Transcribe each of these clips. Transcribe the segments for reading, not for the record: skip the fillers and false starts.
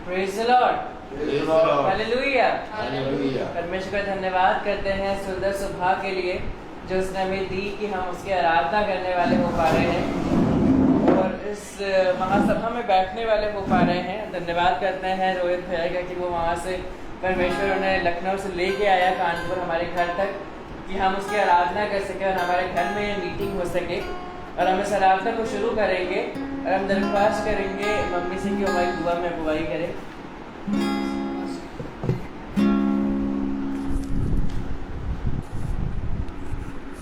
Praise the Lord, hallelujah. Hallelujah. परमेश्वर का धन्यवाद करते हैं सुंदर सुबह के लिए जो उसने हमें दी कि हम उसकी आराधना करने वाले हो पा रहे हैं और इस महासभा में बैठने वाले हो पा रहे हैं। धन्यवाद करते हैं रोहित भैया का कि वो वहाँ से परमेश्वर उन्हें लखनऊ से लेके आया कानपुर हमारे घर तक कि हम उसकी आराधना कर सकें और हमारे घर में मीटिंग हो सके। और हम इस आराधना को शुरू करेंगे और हम दरख्वास्त करेंगे मम्मी से कि हमारी दुआ में अगुवाई करें।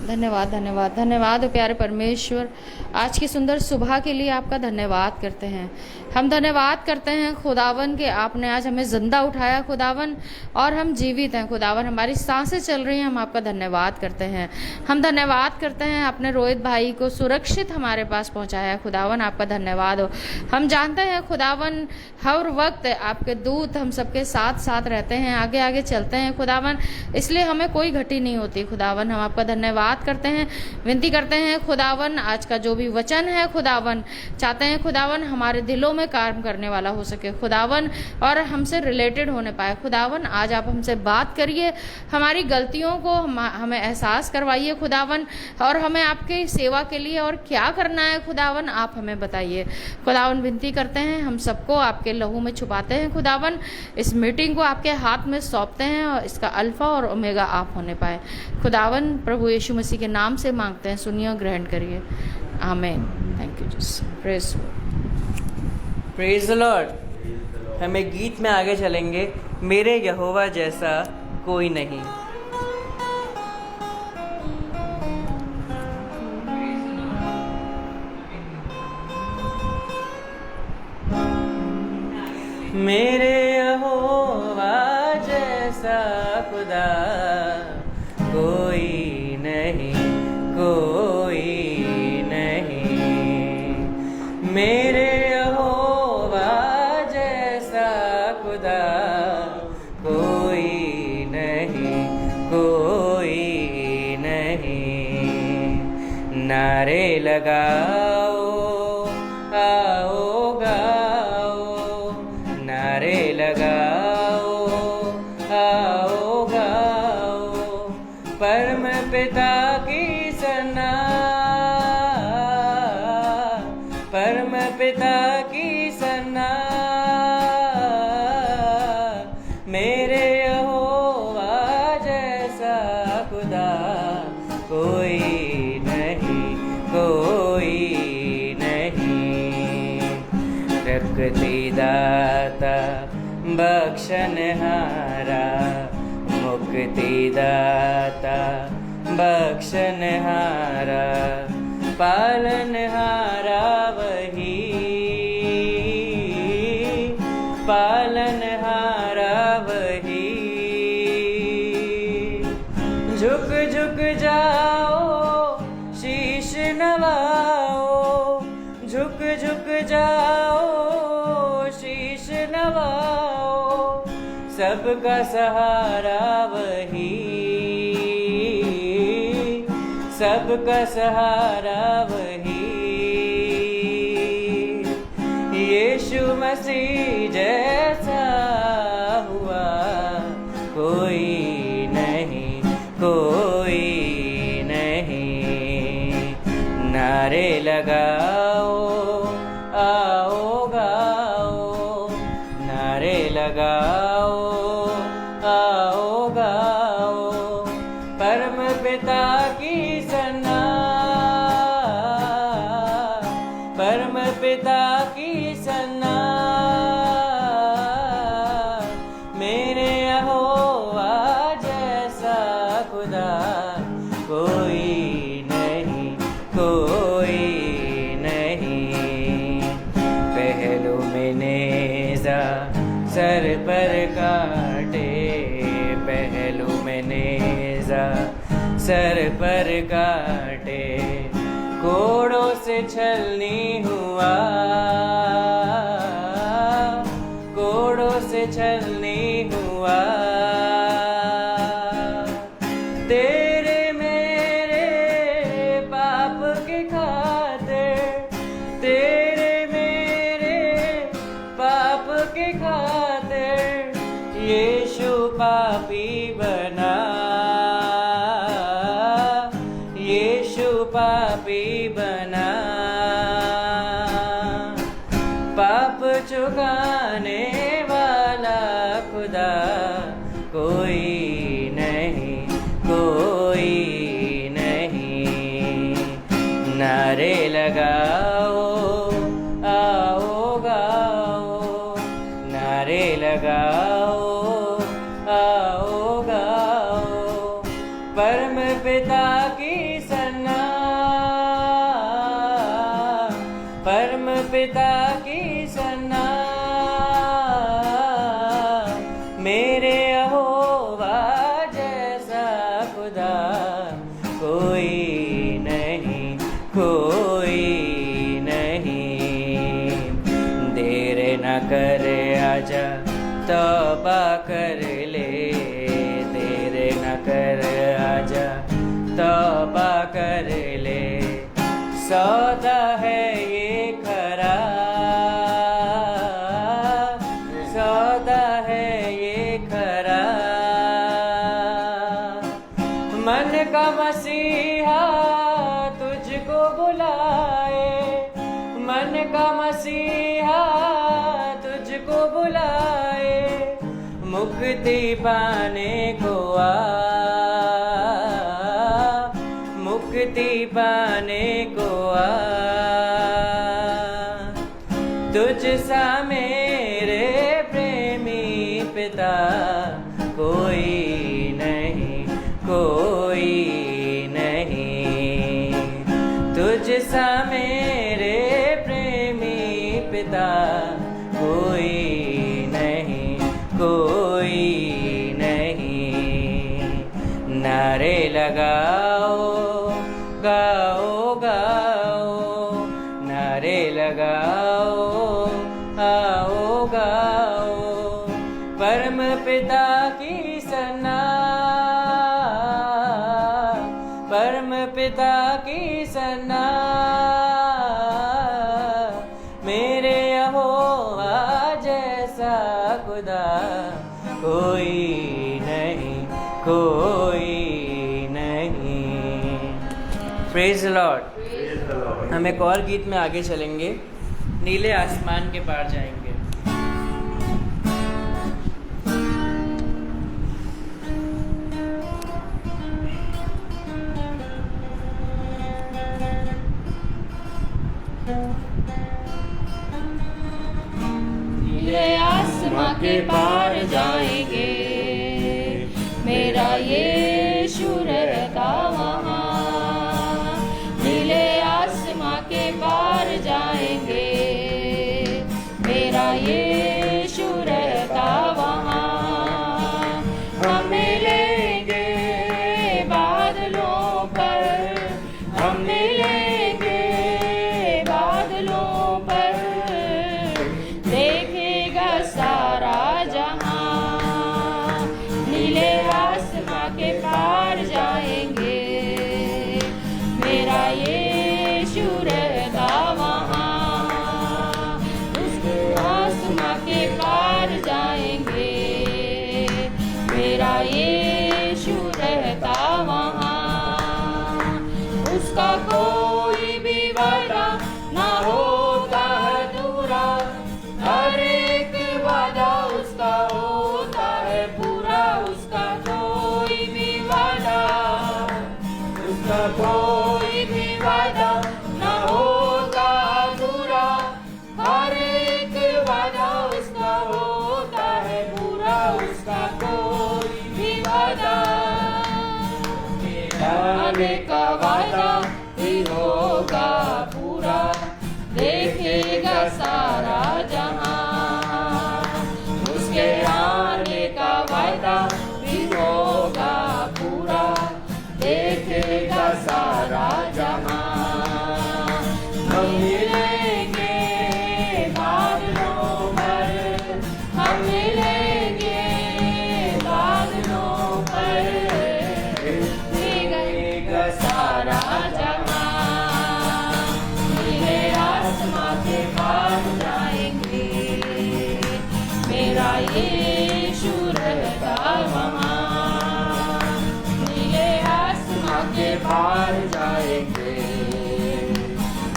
धन्यवाद धन्यवाद धन्यवाद प्यारे परमेश्वर, आज की सुंदर सुबह के लिए आपका धन्यवाद करते हैं। हम धन्यवाद करते हैं खुदावन के आपने आज हमें जिंदा उठाया खुदावन, और हम जीवित हैं खुदावन, हमारी सांसें चल रही हैं। हम आपका धन्यवाद करते हैं। हम धन्यवाद करते हैं अपने रोहित भाई को सुरक्षित हमारे पास पहुंचाया खुदावन, आपका धन्यवाद हो। हम जानते हैं खुदावन हर वक्त आपके दूत हम सबके साथ साथ रहते हैं, आगे आगे चलते हैं खुदावन, इसलिए हमें कोई घटी नहीं होती खुदावन। हम आपका धन्यवाद करते हैं, विनती करते हैं खुदावन आज का जो भी वचन है खुदावन, चाहते हैं खुदावन हमारे दिलों में काम करने वाला हो सके खुदावन, और हमसे रिलेटेड होने पाए खुदावन। आज आप हमसे बात करिए, हमारी गलतियों को हमें एहसास करवाइए खुदावन, और हमें आपकी सेवा के लिए और क्या करना है खुदावन आप हमें बताइए खुदावन। विनती करते हैं, हम सबको आपके लहू में छुपाते हैं खुदावन, इस मीटिंग को आपके हाथ में सौंपते हैं और इसका अल्फा और ओमेगा आप होने पाए खुदावन। प्रभु यीशु मसीह के नाम से मांगते हैं, सुनिए और ग्रहण करिए, आमीन। Thank you Jesus, praise the Lord. हमें गीत में आगे चलेंगे, मेरे यहोवा जैसा कोई नहीं। मेरे यहोवा जैसा खुदा कोई नहीं, कोई नहीं। मेरे यहोवा जैसा खुदा कोई नहीं, कोई नहीं। नारे लगाओ आओ गाओ, नारे लगाओ आओ गाओ, परम पिता की सना, परम पिता की सना। मेरे यहोवा जैसा खुदा कोई नहीं, कोई नहीं। रखती दाता बख्शनहारा, मुक्ति दाता बख्शनहारा, पालनहारा वही, पालनहारा वही। झुक झुक जाओ शीश नवाओ, झुक झुक जाओ शीश नवाओ, सबका सहारा वही, सबका सहारा वही। यीशु मसीह जैसा हुआ कोई नहीं, कोई नहीं। नारे लगाओ आओ गाओ, नारे लगाओ आओ गाओ, परम पिता की सना, परम पिता की सना। मेरे यहोवा जैसा खुदा कोई नहीं, कोई नहीं। पहलू में नेज़ा सर पर काटे, पहलू में नेज़ा सर पर काटे, कोड़ों से छलनी हुआ, कोड़ों से छलनी हुआ। तेरे मेरे पाप के खातिर, तेरे मेरे पाप के खातिर चुकाने वाला खुदा कोई नहीं, कोई नहीं। नारे लगाओ आओ गाओ, नारे लगाओ आओ गाओ, परम पिता की सन्ना, परम पिता की सन्ना। मेरे यहोवा जैसा खुदा कोई नहीं, कोई नहीं। देर न कर आजा तौबा कर ले, देर न कर आजा तौबा कर ले। सौदा है ये खरा, सौदा है ये खरा। मन का मसीहा तुझको बुलाए, मन का मसीहा तुझको बुलाए। मुक्ति पाने को आ, मुक्ति पाने को आ। तुझ सा मेरे प्रेमी पिता कोई नहीं, कोई नहीं। तुझ सा मेरे प्रेमी पिता कोई नहीं, कोई नहीं। नारे लगाओ गाओ गाओ, नारे लगाओ आओ गाओ, परम पिता की सन्ना, परम पिता की सन्ना। मेरे यहोवा जैसा खुदा कोई नहीं, कोई नहीं। Praise the Lord. हम एक और गीत में आगे चलेंगे, नीले आसमान के पार जाएंगे। नीले आसमां के पार जाएंगे, मेरा यीशु रहता वहाँ। नीले आसमां के पार जाएंगे, मेरा यीशु रहता वहाँ। हम मिलेंगे बादलों पर, हम मिलेंगे बादलों पर। देखेगा सारा जहां, नीले आसमां के पार जाएंगे, मेरा यीशु रहता वहाँ। उसके आसमां के पार जाएंगे, मेरा यीशु रहता वहाँ। उसका कोई भी वादा ना होता है दूरा, हर एक वादा उसका होता है पूरा। उसका कोई भी वादा, उसका कोई भी वादा ना होता अधूरा, हर एक वादा उसका होता है पूरा। उसका कोई भी वादा, आने का वादा भी होगा पूरा। देखेगा सारा जहां, उसके आने का वादा भी होगा पूरा। देखेगा सारा जहां। हम मिलेंगे बादलों पर, हम मिलेंगे बादलों पर। देखेगा सारा जहां, नीले आसमां के पार जाएंगे, मेरा यीशु रहता वहाँ। नीले आसमां के पार जाएंगे,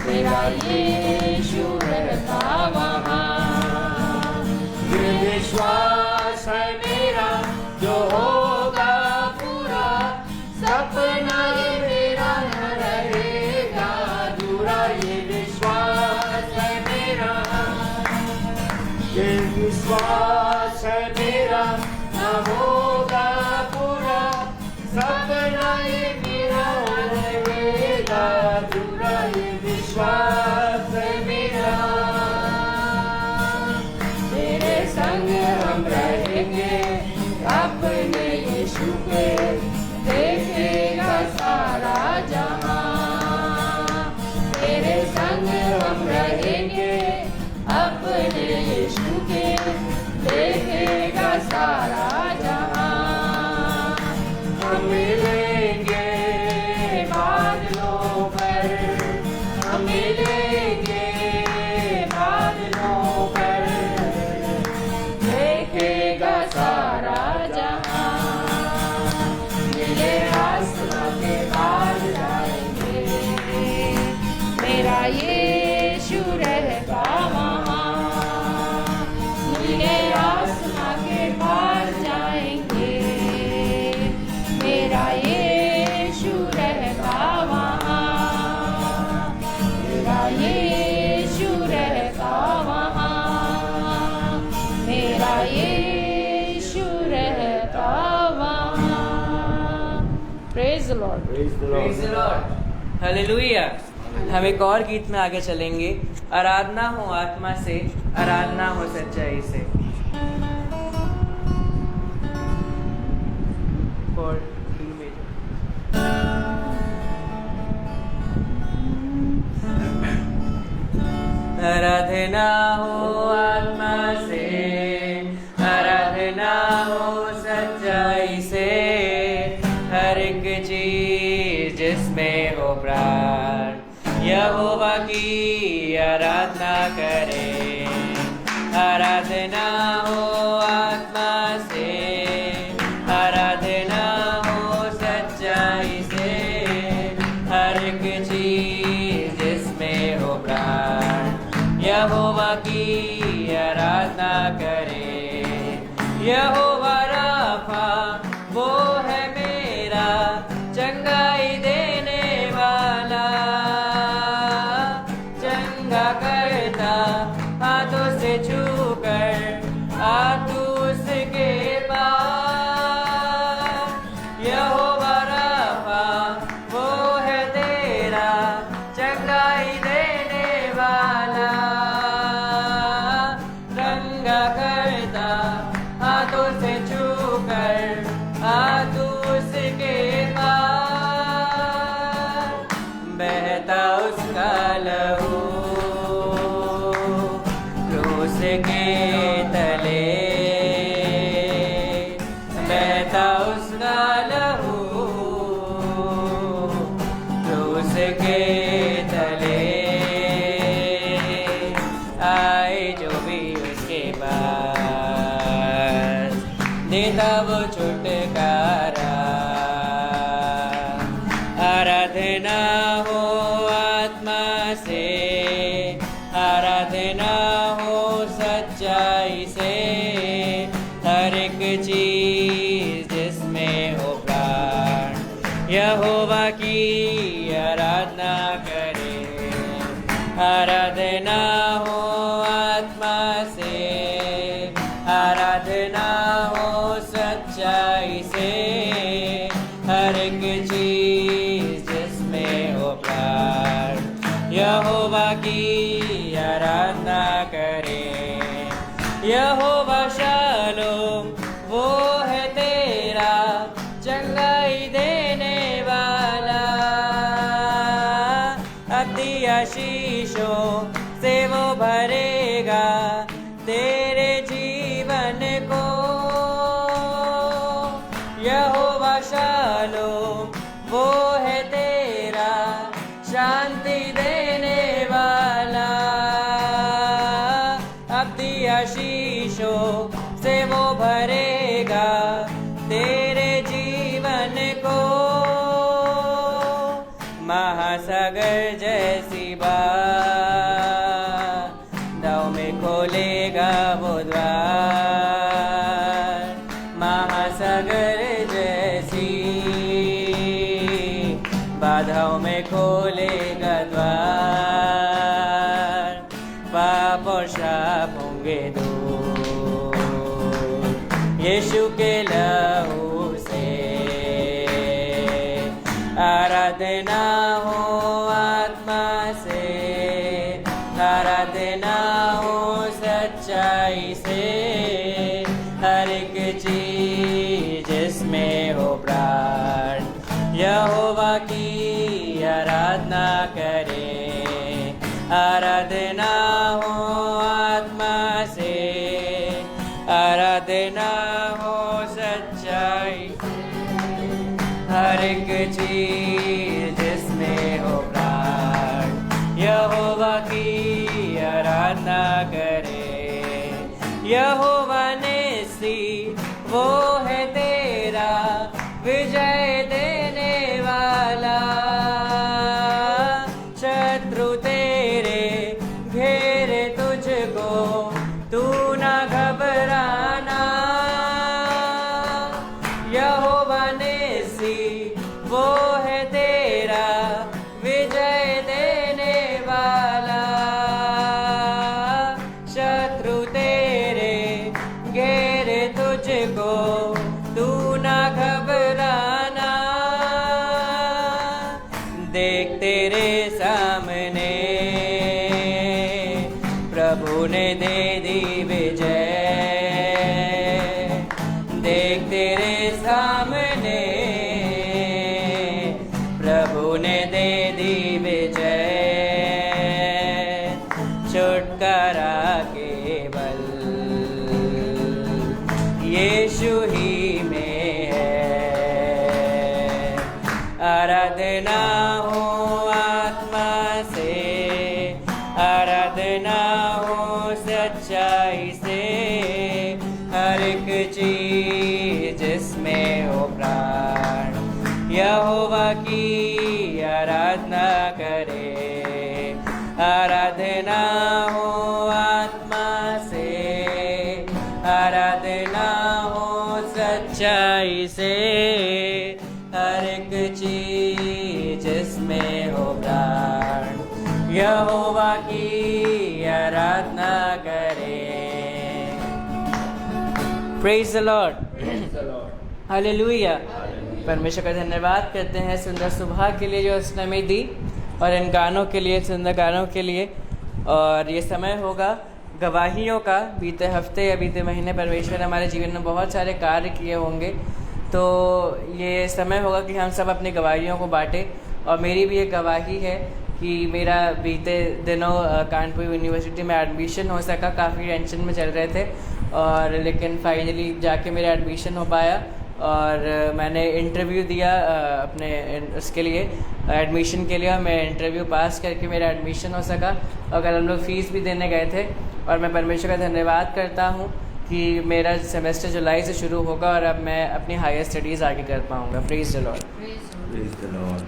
मेरा यीशु रहता वहाँ। ये विश्वास है मेरा न होगा पूरा, सपना ये मेरा रहेगा अधूरा, ये विश्वास है मेरा। तेरे संग हम रहेंगे अपने यीशु के, देखेगा सारा जहां। तेरे संग हम रहेंगे अपने यीशु के, देखेगा सारा जहां। हम मिलेंगे बादलों पर, हम मिलेंगे बादलों पर, देखेगा सारा जहां। मिले आसमां के पार जाएंगे, मेरा यीशु रहता वहाँ। मिले आसमां के पार जाएंगे, मेरा यीशु रहता वहाँ। मेरा यीशु रहता वहाँ, मेरा यीशु रहता वहाँ। Praise the Lord, praise the Praise the Lord. Hallelujah. हम एक और गीत में आगे चलेंगे। आराधना हो आत्मा से, आराधना हो सच्चाई से। Chord D major. आराधना हो आत्मा से, आराधना हो सच्चाई से, हर एक चीज जिसमें हो प्राण यहोवा की आराधना करें। आराधना हो आत्मा से, आराधना हो सच्चाई से, हर एक चीज जिसमें हो प्राण यहोवा की आराधना करे। यहोवा राफा वो है मेरा चंगाई देने वाला, चंगा करता हाथों से छूकर आ तू उसके पास। यहोवा राफा वो है तेरा चंगाई देने वाला, चंगा करता हाथों से छूकर आ तू उसके पास। बहता उसका लहू क्रूस के तले, बहता उसका लहू क्रूस के तले। आए जो भी उसके पास देता वो छुटकारा। आराधना हो आत्मा से, आराधना हो सच्चाई से, हर एक चीज जिसमें हो प्राण यहोवा की आराधना करे। आराधना हो आत्मा से, आराधना हो सच्चाई से, हर एक चीज जिसमें हो प्राण यहोवा की आराधना करे। यहोवा शालोम वो है तेरा चंगाई देने वाला, अति आशीषों से वो भरेगा तेरे जीवन को। यहोवा शालोम वो है तेरा शांति देने वाला, अति आशीषों से वो भरेगा तेरे जीवन को। महासागर जैसी बाधाओं में खोलेगा वो द्वार, महासागर जैसी बाधाओं में खोलेगा द्वार। पाप और श्राप होंगे दूर, यीशु के लहू से। आराधना हो आत्मा से, आराधना हो सच्चाई से, हर एक चीज जिसमें हो प्राण यहोवा की आराधना करें। आराधना हो आत्मा से, आराधना हो सच्चाई, हर एक चीज जिसमें हो प्राण यहोवा की आराधना करे। यहोवा नेसी वो है तेरा विजय देने वाला, शत्रु तेरे घेरे तुझको तू ना घबराना। यहोवा नेसी वो है तेरा विजय देने वाला, शत्रु तेरे घेरे तुझको तू ना घबराना। देख तेरे सामने प्रभु ने दे दी विजय, देख तेरे सामने प्रभु ने दे दी विजय। छुटकारा केवल यीशु ही में है। आराधना हो आत्मा से, आराधना हो सच्चाई से, हर एक चीज जिसमें हो प्राण यहोवा की आराधना करे। आराधना हो आत्मा से, आराधना हो सच्चाई से, हर एक चीज जिसमें हो प्राण यहोवा की आराधना करे। Praise the Lord, hallelujah. परमेश्वर का धन्यवाद करते हैं सुंदर सुबह के लिए जो उसने हमें दी, और इन गानों के लिए, सुंदर गानों के लिए। और ये समय होगा गवाहियों का। बीते हफ्ते या बीते महीने परमेश्वर ने हमारे जीवन में बहुत सारे कार्य किए होंगे, तो ये समय होगा कि हम सब अपनी गवाहियों को बांटें। और मेरी भी एक गवाही है कि मेरा बीते दिनों कानपुर यूनिवर्सिटी में एडमिशन हो सका। काफ़ी टेंशन में चल रहे थे, और लेकिन फाइनली जाके मेरा एडमिशन हो पाया। और मैंने इंटरव्यू दिया अपने उसके लिए, एडमिशन के लिए, और मैं इंटरव्यू पास करके मेरा एडमिशन हो सका। और कल हम लोग फ़ीस भी देने गए थे, और मैं परमेश्वर का धन्यवाद करता हूँ कि मेरा सेमेस्टर जुलाई से शुरू होगा और अब मैं अपनी हायर स्टडीज़ आगे कर पाऊँगा। Praise the Lord, praise the Lord,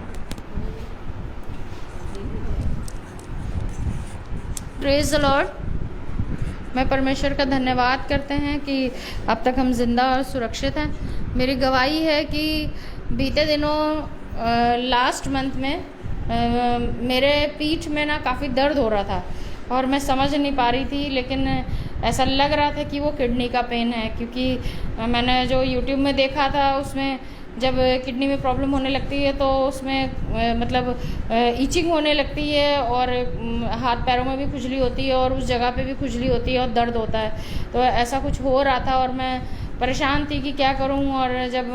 praise the Lord. मैं परमेश्वर का धन्यवाद करते हैं कि अब तक हम जिंदा और सुरक्षित हैं। मेरी गवाही है कि बीते दिनों लास्ट मंथ में मेरे पीठ में ना काफ़ी दर्द हो रहा था, और मैं समझ नहीं पा रही थी, लेकिन ऐसा लग रहा था कि वो किडनी का पेन है। क्योंकि मैंने जो यूट्यूब में देखा था, उसमें जब किडनी में प्रॉब्लम होने लगती है तो उसमें मतलब ईचिंग होने लगती है, और हाथ पैरों में भी खुजली होती है, और उस जगह पे भी खुजली होती है और दर्द होता है। तो ऐसा कुछ हो रहा था, और मैं परेशान थी कि क्या करूं। और जब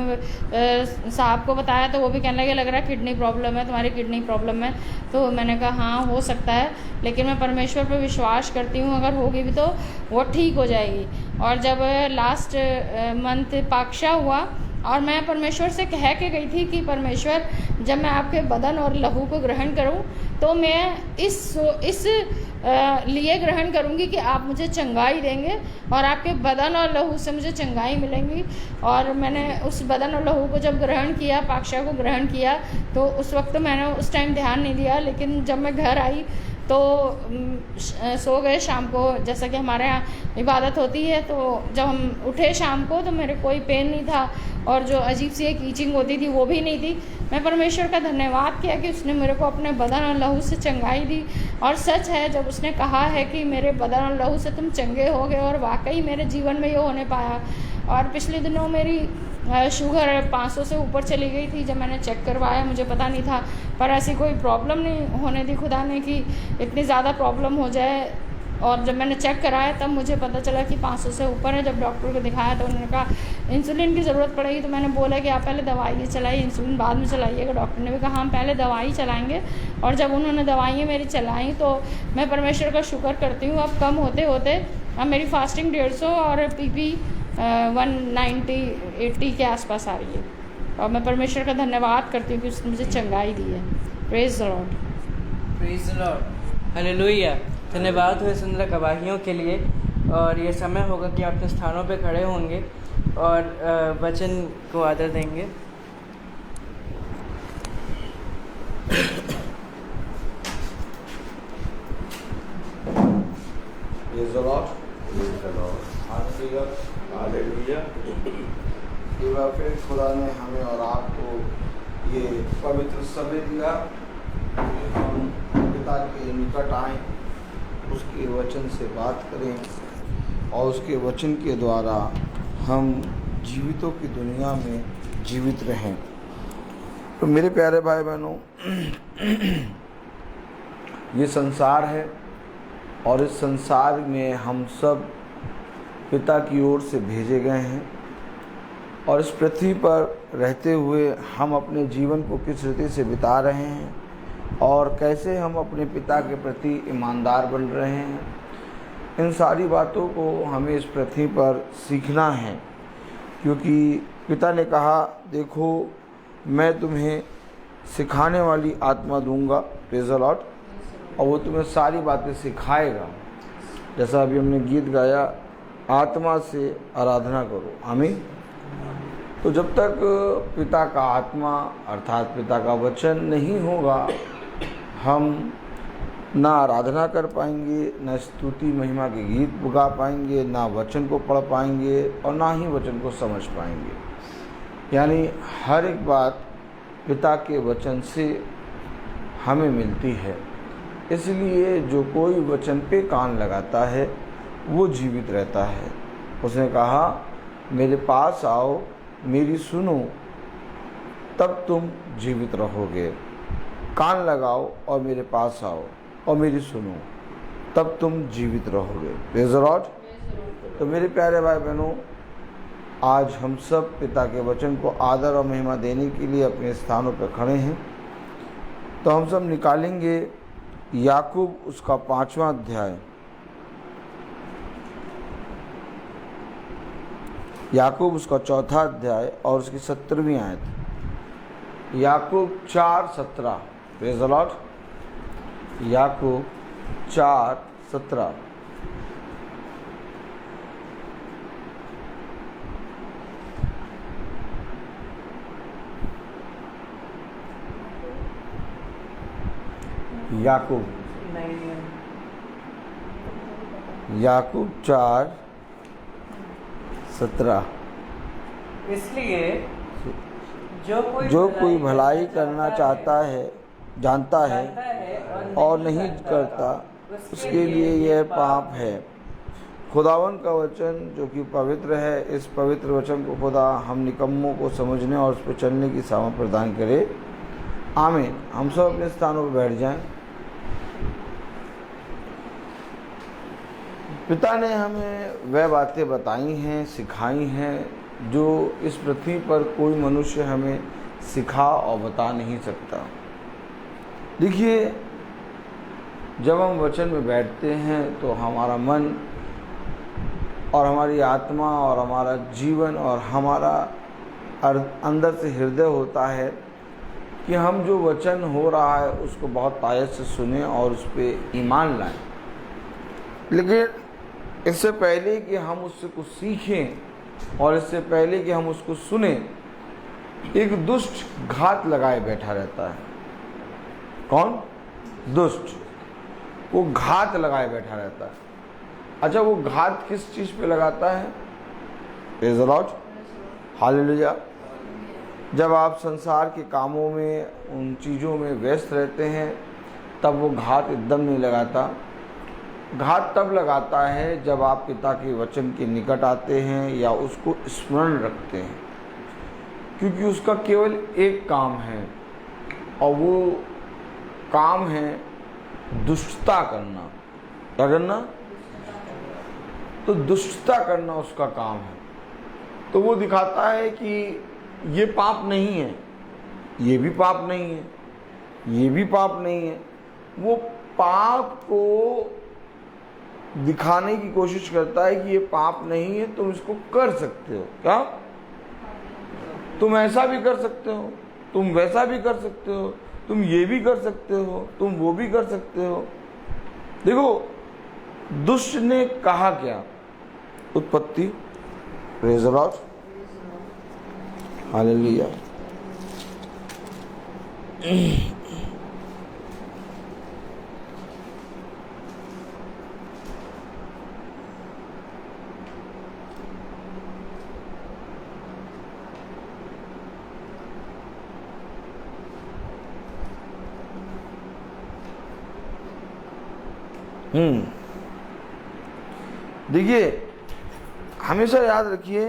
साहब को बताया तो वो भी कहने लगे, लग रहा है किडनी प्रॉब्लम है, तुम्हारी किडनी प्रॉब्लम है। तो मैंने कहा हाँ हो सकता है, लेकिन मैं परमेश्वर पर विश्वास करती हूँ, अगर होगी भी तो वो ठीक हो जाएगी। और जब लास्ट मंथ पाक्षा हुआ, और मैं परमेश्वर से कह के गई थी कि परमेश्वर, जब मैं आपके बदन और लहू को ग्रहण करूं तो मैं इस लिए ग्रहण करूंगी कि आप मुझे चंगाई देंगे, और आपके बदन और लहू से मुझे चंगाई मिलेंगी। और मैंने उस बदन और लहू को जब ग्रहण किया, पाक्षा को ग्रहण किया, तो उस वक्त मैंने उस टाइम ध्यान नहीं दिया। लेकिन जब मैं घर आई तो सो गए शाम को, जैसा कि हमारे यहाँ इबादत होती है। तो जब हम उठे शाम को तो मेरे कोई पेन नहीं था, और जो अजीब सी एक ईचिंग होती थी वो भी नहीं थी। मैं परमेश्वर का धन्यवाद किया कि उसने मेरे को अपने बदन और लहू से चंगाई दी। और सच है, जब उसने कहा है कि मेरे बदन और लहू से तुम चंगे हो गए, और वाकई मेरे जीवन में ये होने पाया। और पिछले दिनों मेरी शुगर 500 से ऊपर चली गई थी। जब मैंने चेक करवाया मुझे पता नहीं था, पर ऐसी कोई प्रॉब्लम नहीं होने दी खुदा ने कि इतनी ज़्यादा प्रॉब्लम हो जाए। और जब मैंने चेक कराया तब मुझे पता चला कि 500 से ऊपर है। जब डॉक्टर को दिखाया तो उन्होंने कहा इंसुलिन की ज़रूरत पड़ेगी। तो मैंने बोला कि आप पहले दवाइयाँ चलाइए, इंसुलिन बाद में चलाइएगा। डॉक्टर ने भी कहा हम पहले दवाई चलाएँगे। और जब उन्होंने दवाइयाँ मेरी चलाई तो मैं परमेश्वर का शुक्र करती हूँ। अब कम होते होते अब मेरी फास्टिंग 150 और PP 190-80 के आसपास आ रही है। और मैं परमेश्वर का धन्यवाद करती हूँ कि उसने मुझे चंगाई दी है। Praise the Lord, praise the Lord, hallelujah. धन्यवाद हुए सुंदर गवाहियों के लिए। और ये समय होगा कि आप अपने स्थानों पे खड़े होंगे और वचन को आदर देंगे। Praise the Lord. Praise the Lord. Hallelujah. Hallelujah. एक बार फिर खुदा ने हमें और आपको ये पवित्र समय दिया कि हम पिता के निकट आएं, उसके वचन से बात करें और उसके वचन के द्वारा हम जीवितों की दुनिया में जीवित रहें। तो मेरे प्यारे भाई बहनों, ये संसार है और इस संसार में हम सब पिता की ओर से भेजे गए हैं। और इस पृथ्वी पर रहते हुए हम अपने जीवन को किस रीति से बिता रहे हैं और कैसे हम अपने पिता के प्रति ईमानदार बन रहे हैं, इन सारी बातों को हमें इस पृथ्वी पर सीखना है। क्योंकि पिता ने कहा, देखो मैं तुम्हें सिखाने वाली आत्मा दूंगा, प्रेज़ द लॉर्ड, और वो तुम्हें सारी बातें सिखाएगा। जैसा अभी हमने गीत गाया, आत्मा से आराधना करो, आमीन। तो जब तक पिता का आत्मा अर्थात पिता का वचन नहीं होगा, हम ना आराधना कर पाएंगे, ना स्तुति महिमा के गीत गा पाएंगे, ना वचन को पढ़ पाएंगे और ना ही वचन को समझ पाएंगे। यानी हर एक बात पिता के वचन से हमें मिलती है। इसलिए जो कोई वचन पे कान लगाता है वो जीवित रहता है। उसने कहा, मेरे पास आओ, मेरी सुनो, तब तुम जीवित रहोगे। कान लगाओ और मेरे पास आओ और मेरी सुनो, तब तुम जीवित रहोगे। Praise the Lord. तो मेरे प्यारे भाई बहनों, आज हम सब पिता के वचन को आदर और महिमा देने के लिए अपने स्थानों पर खड़े हैं। तो हम सब निकालेंगे याकूब उसका 5वां अध्याय, याकूब उसका 4था अध्याय और उसकी 17वीं आयत। याकूब 4:17। Praise the lord. याकूब 4:17। याकूब 4:17। इसलिए जो कोई भलाई करना चाहता है, जानता है और नहीं करता, उसके लिए यह पाप है। खुदावन का वचन जो कि पवित्र है, इस पवित्र वचन को खुदा हम निकम्मों को समझने और उस पर चलने की सामर्थ प्रदान करे, आमीन। हम सब अपने स्थानों पर बैठ जाएं। पिता ने हमें वह बातें बताई हैं, सिखाई हैं, जो इस पृथ्वी पर कोई मनुष्य हमें सिखा और बता नहीं सकता। देखिए, जब हम वचन में बैठते हैं तो हमारा मन और हमारी आत्मा और हमारा जीवन और हमारा अंदर से हृदय होता है कि हम जो वचन हो रहा है उसको बहुत तायत से सुने और उस पर ईमान लाएं। लेकिन इससे पहले कि हम उससे कुछ सीखें और इससे पहले कि हम उसको सुने, एक दुष्ट घात लगाए बैठा रहता है। कौन? दुष्ट। वो घात लगाए बैठा रहता है। अच्छा, वो घात किस चीज़ पे लगाता है? Praise the Lord, hallelujah. जब आप संसार के कामों में, उन चीज़ों में व्यस्त रहते हैं, तब वो घात एकदम नहीं लगाता। घात तब लगाता है जब आप पिता के वचन के निकट आते हैं या उसको स्मरण रखते हैं, क्योंकि उसका केवल एक काम है और वो काम है दुष्टता करना। क्या करना? तो दुष्टता करना उसका काम है। तो वो दिखाता है कि ये पाप नहीं है, ये भी पाप नहीं है, ये भी पाप नहीं है। वो पाप को दिखाने की कोशिश करता है कि ये पाप नहीं है, तुम इसको कर सकते हो। क्या? तुम ऐसा भी कर सकते हो, तुम वैसा भी कर सकते हो, तुम ये भी कर सकते हो, तुम वो भी कर सकते हो। देखो दुष्ट ने कहा क्या? उत्पत्ति, प्रेज़ द लॉर्ड, हालेलुया। देखिए, हमेशा याद रखिए,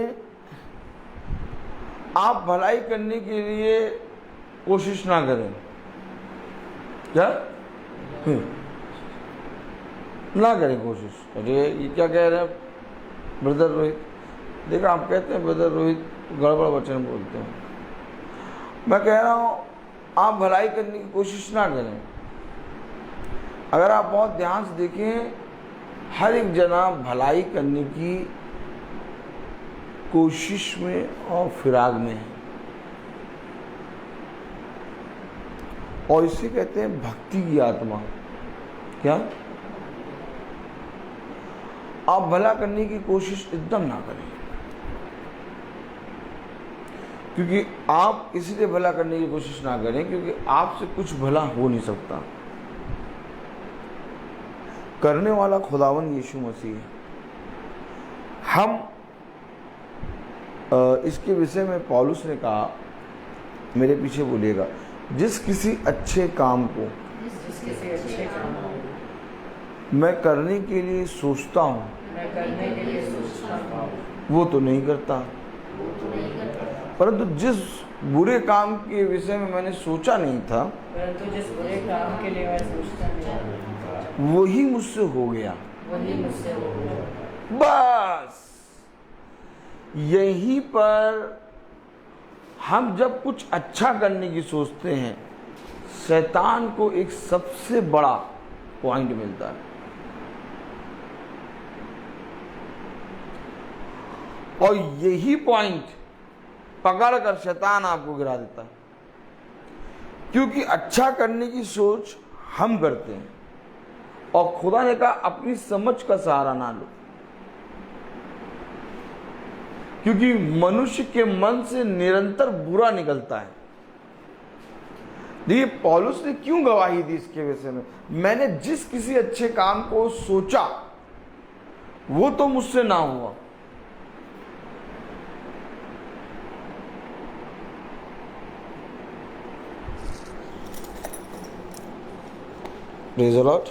आप भलाई करने के लिए कोशिश ना करें। क्या? ना करें कोशिश। अरे ये क्या कह रहे हैं ब्रदर रोहित? देखा, आप कहते हैं ब्रदर रोहित गड़बड़ वचन बोलते हैं। मैं कह रहा हूँ आप भलाई करने की कोशिश ना करें। अगर आप बहुत ध्यान से देखें, हर एक जना भलाई करने की कोशिश में और फिराक में है, और इसे कहते हैं भक्ति की आत्मा। क्या? आप भला करने की कोशिश एकदम ना करें, क्योंकि आप इसलिए भला करने की कोशिश ना करें क्योंकि आपसे कुछ भला हो नहीं सकता। करने वाला खुदावन यीशु मसीह है। हम इसके विषय में पौलुस ने कहा, मेरे पीछे बोलिएगा, जिस किसी अच्छे काम को मैं करने के लिए सोचता हूँ, वो तो नहीं करता, परंतु जिस बुरे काम के विषय में मैंने सोचा नहीं था, परंतु जिस बुरे काम के लिए मैं सोचता नहीं था, वही मुझसे हो गया। बस यहीं पर हम जब कुछ अच्छा करने की सोचते हैं, शैतान को एक सबसे बड़ा पॉइंट मिलता है, और यही पॉइंट पकड़कर शैतान आपको गिरा देता है। क्योंकि अच्छा करने की सोच हम करते हैं, और खुदा ने कहा अपनी समझ का सहारा ना लो, क्योंकि मनुष्य के मन से निरंतर बुरा निकलता है। देखिए पौलुस ने क्यों गवाही दी इसके विषय में, मैंने जिस किसी अच्छे काम को सोचा वो तो मुझसे ना हुआ। Praise the Lord.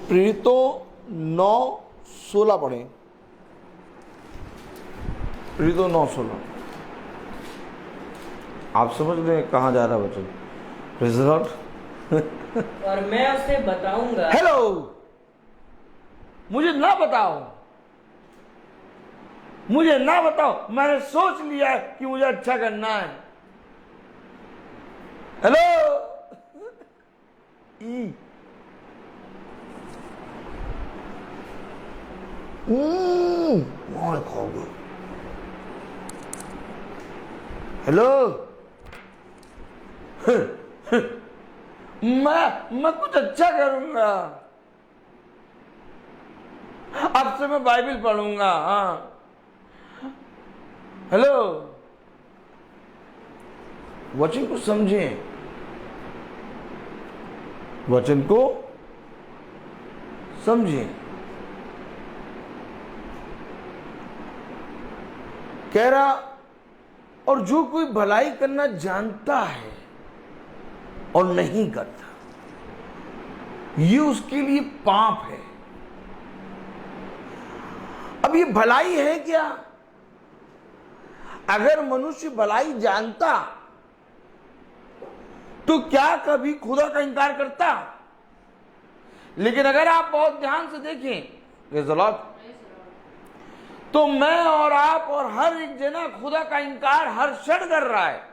प्रेरितों 9:16 पढ़ें। प्रेरितों 9:16। आप समझ रहे हैं कहाँ जा रहा है वचन? Praise the Lord. और मैं उसे बताऊंगा। हेलो, मुझे ना बताओ, मुझे ना बताओ, मैंने सोच लिया है कि मुझे अच्छा करना है। हेलो मार खाओगे। हेलो मैं कुछ अच्छा करूंगा। अब से मैं बाइबल पढ़ूंगा। हाँ, हेलो, वचन को समझें, वचन को समझें। कह रहा, और जो कोई भलाई करना जानता है और नहीं करता, ये उसके लिए पाप है। अब ये भलाई है क्या? अगर मनुष्य भलाई जानता तो क्या कभी खुदा का इनकार करता? लेकिन अगर आप बहुत ध्यान से देखें, तो मैं और आप और हर एक जना खुदा का इनकार हर क्षण कर रहा है।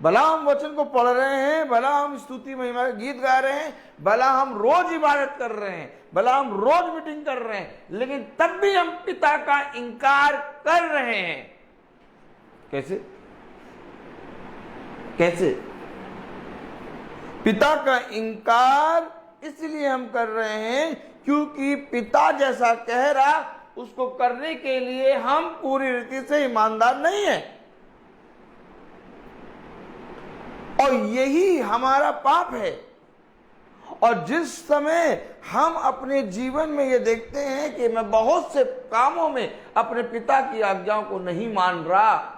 भला हम वचन को पढ़ रहे हैं, भला हम स्तुति महिमा के गीत गा रहे हैं, भला हम रोज इबादत कर रहे हैं, भला हम रोज मीटिंग कर रहे हैं, लेकिन तब भी हम पिता का इनकार कर रहे हैं। कैसे? कैसे? पिता का इनकार इसलिए हम कर रहे हैं क्योंकि पिता जैसा कह रहा उसको करने के लिए हम पूरी रीति से ईमानदार नहीं है, और यही हमारा पाप है। और जिस समय हम अपने जीवन में ये देखते हैं कि मैं बहुत से कामों में अपने पिता की आज्ञाओं को नहीं मान रहा,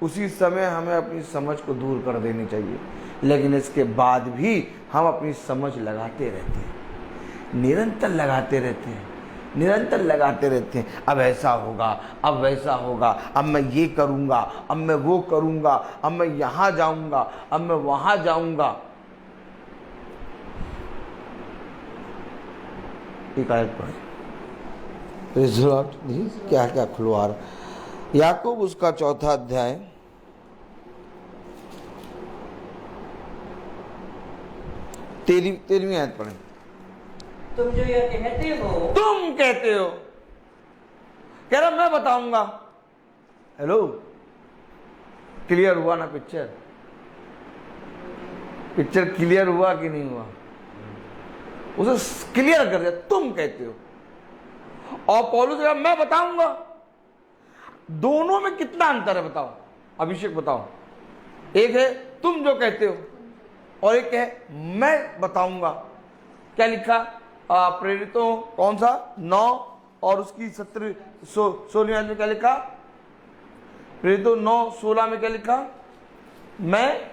उसी समय हमें अपनी समझ को दूर कर देनी चाहिए। लेकिन इसके बाद भी हम अपनी समझ लगाते रहते हैं, निरंतर लगाते रहते हैं, निरंतर लगाते रहते हैं। अब ऐसा होगा, अब वैसा होगा, अब मैं ये करूंगा, अब मैं वो करूंगा, अब मैं यहां जाऊंगा, अब मैं वहां जाऊंगा। एक आयत पढ़े, क्या क्या खुलवा रहा। याकूब उसका 4 अध्याय 13वीं आयत पढ़े। तुम जो यह कहते हो, तुम कहते हो, कह रहा मैं बताऊंगा। हेलो, क्लियर हुआ ना? पिक्चर क्लियर हुआ कि नहीं हुआ? उसे क्लियर कर दिया, तुम कहते हो। और पौलुस कह मैं बताऊंगा। दोनों में कितना अंतर है बताओ, अभिषेक बताओ। एक है तुम जो कहते हो और एक है मैं बताऊंगा। क्या लिखा प्रेरितों कौन सा 9 और उसकी 16 में क्या लिखा? प्रेरितों 9:16 में क्या लिखा? मैं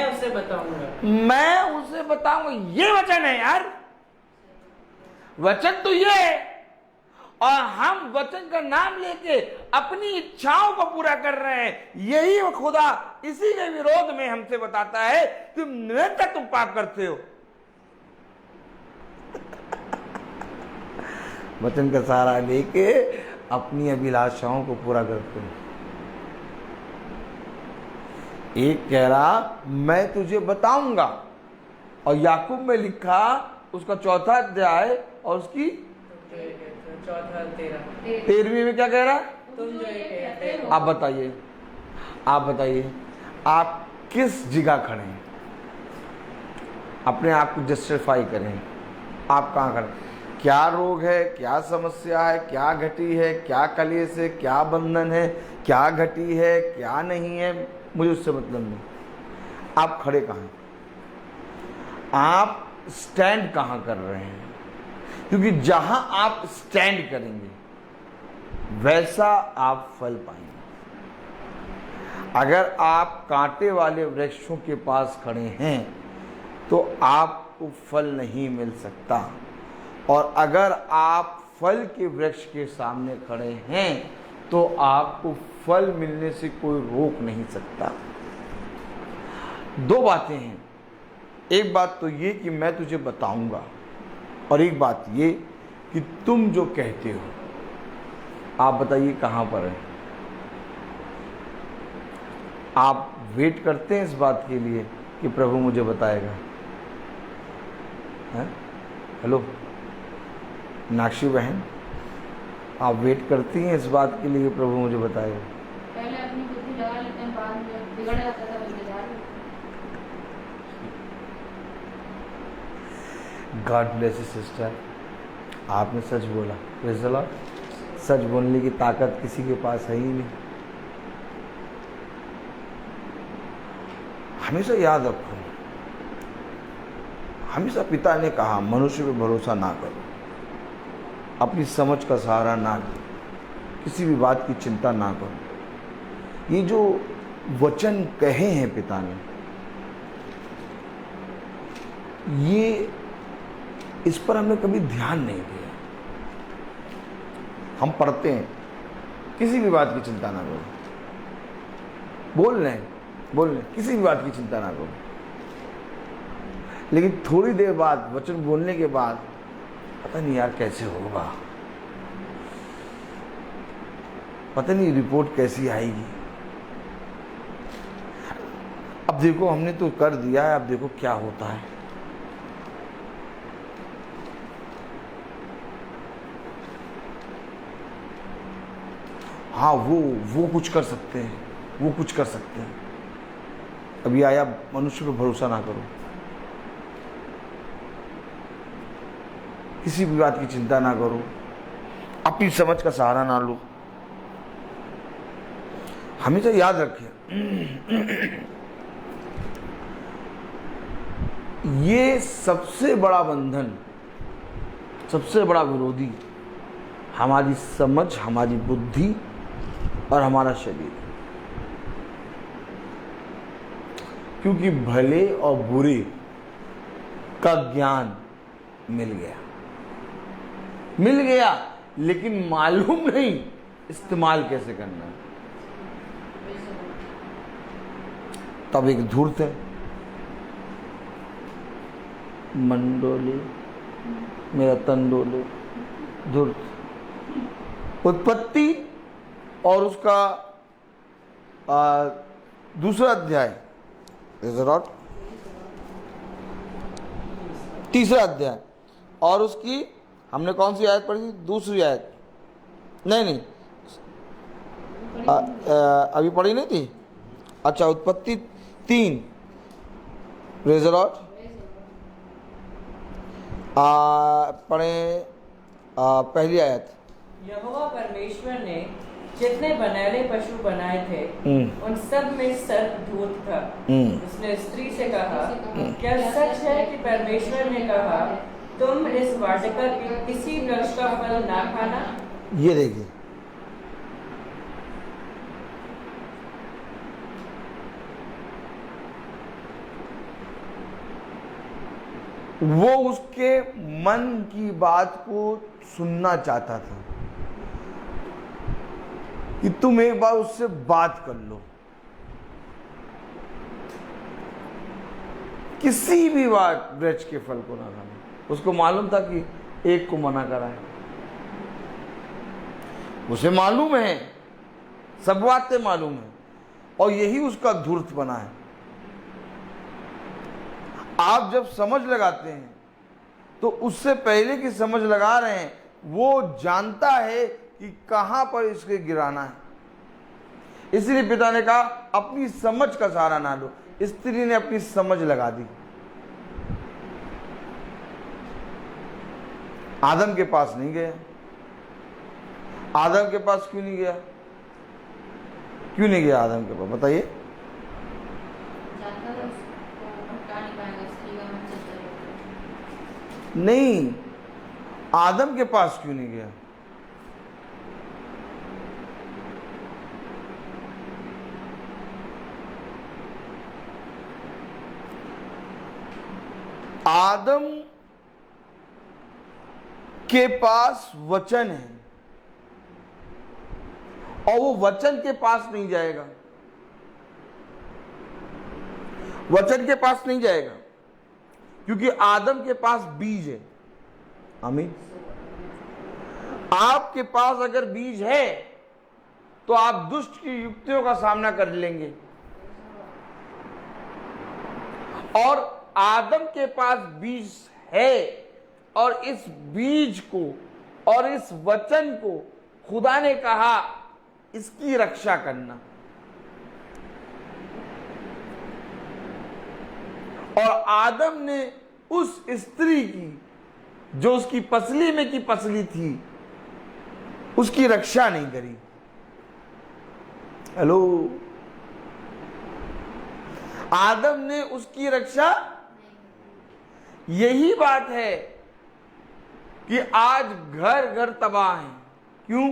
उसे बताऊंगा। मैं उसे बताऊंगा, ये वचन है यार। वचन तो ये है, और हम वचन का नाम लेके अपनी इच्छाओं को पूरा कर रहे हैं। यही वो खुदा इसी के विरोध में हमसे बताता है तुम निरंतर तुम पाप करते हो। वचन का सहारा लेके अपनी अभिलाषाओं को पूरा करते हो। एक कह रहा मैं तुझे बताऊंगा, और याकूब में लिखा उसका 4 अध्याय और उसकी 13वीं में क्या कह रहा? तुम जो ये कहते हो। आप बताइए, आप किस जगह खड़े हैं? अपने आप को जस्टिफाई करें। आप कहाँ खड़े? क्या रोग है, क्या समस्या है, क्या घटी है, क्या कलेश है, क्या बंधन है, क्या घटी है, क्या नहीं है, मुझे उससे मतलब नहीं। आप खड़े कहाँ हैं? आप स्टैंड कहाँ कर रहे हैं? क्योंकि जहां आप स्टैंड करेंगे वैसा आप फल पाएंगे। अगर आप कांटे वाले वृक्षों के पास खड़े हैं तो आपको फल नहीं मिल सकता, और अगर आप फल के वृक्ष के सामने खड़े हैं तो आपको फल मिलने से कोई रोक नहीं सकता। 2 बातें हैं। एक बात तो ये कि मैं तुझे बताऊंगा, और एक बात ये कि तुम जो कहते हो। आप बताइए कहां पर है? आप वेट करते हैं इस बात के लिए कि प्रभु मुझे बताएगा? हैं? हेलो नाक्षी बहन, आप वेट करती हैं इस बात के लिए कि प्रभु मुझे बताएगा? पहले अपनी बुद्धि लगा लेते हैं, बाद में बिगड़ जाता था इंतजार। God bless you sister. आपने सच बोला। Praise the Lord. सच बोलने की ताकत किसी के पास है ही नहीं। हमेशा याद रखो, हमेशा पिता ने कहा मनुष्य पे भरोसा ना करो, अपनी समझ का सहारा ना लो, किसी भी बात की चिंता ना करो। ये जो वचन कहे हैं पिता ने, ये इस पर हमने कभी ध्यान नहीं दिया। हम पढ़ते हैं किसी भी बात की चिंता ना करो, बोल रहे किसी भी बात की चिंता ना करो, लेकिन थोड़ी देर बाद वचन बोलने के बाद पता नहीं यार कैसे होगा, पता नहीं रिपोर्ट कैसी आएगी। अब देखो हमने तो कर दिया है, अब देखो क्या होता है। हाँ वो कुछ कर सकते हैं, वो कुछ कर सकते हैं। अभी आया मनुष्य पर भरोसा ना करो, किसी भी बात की चिंता ना करो, अपनी समझ का सहारा ना लो। हमेशा याद रखें, ये सबसे बड़ा बंधन, सबसे बड़ा विरोधी हमारी समझ, हमारी बुद्धि और हमारा शरीर। क्योंकि भले और बुरे का ज्ञान मिल गया, लेकिन मालूम नहीं इस्तेमाल कैसे करना है। तब एक धूर्त है, मन डोले मेरा तन डोले, धूर्त। उत्पत्ति और उसका दूसरा अध्याय, तीसरा अध्याय, और उसकी हमने कौन सी आयत पढ़ी थी? दूसरी आयत, नहीं अभी पढ़ी नहीं थी। अच्छा, उत्पत्ति 3, प्रेज़ द लॉर्ड। पढ़े पहली आयत। यहोवा परमेश्वर ने जितने बनैले पशु बनाए थे उन सब में सर्प धूर्त था। उसने स्त्री से कहा, क्या सच है कि परमेश्वर ने कहा तुम इस वाटिका के किसी वृक्ष का फल ना खाना? ये देखिए, वो उसके मन की बात को सुनना चाहता था कि तुम एक बार उससे बात कर लो, किसी भी बात वृक्ष के फल को ना खाना। उसको मालूम था कि एक को मना करा है, उसे मालूम है, सब बातें मालूम है, और यही उसका धूर्त बना है। आप जब समझ लगाते हैं तो उससे पहले की समझ लगा रहे हैं, वो जानता है कि कहां पर इसके गिराना है। इसलिए पिता ने कहा अपनी समझ का सहारा ना लो। स्त्री ने अपनी समझ लगा दी। आदम के पास नहीं गया। आदम के पास क्यों नहीं गया? क्यों नहीं गया आदम के पास, बताइए। नहीं, आदम के पास क्यों नहीं गया? आदम के पास वचन है और वो वचन के पास नहीं जाएगा, वचन के पास नहीं जाएगा, क्योंकि आदम के पास बीज है। आमीन। आपके पास अगर बीज है तो आप दुष्ट की युक्तियों का सामना कर लेंगे, और आदम के पास बीज है, और इस बीज को और इस वचन को खुदा ने कहा इसकी रक्षा करना। और आदम ने उस स्त्री की जो उसकी पसली में की पसली थी उसकी रक्षा नहीं करी। हेलो, आदम ने उसकी रक्षा, यही बात है कि आज घर घर तबाह है। क्यों?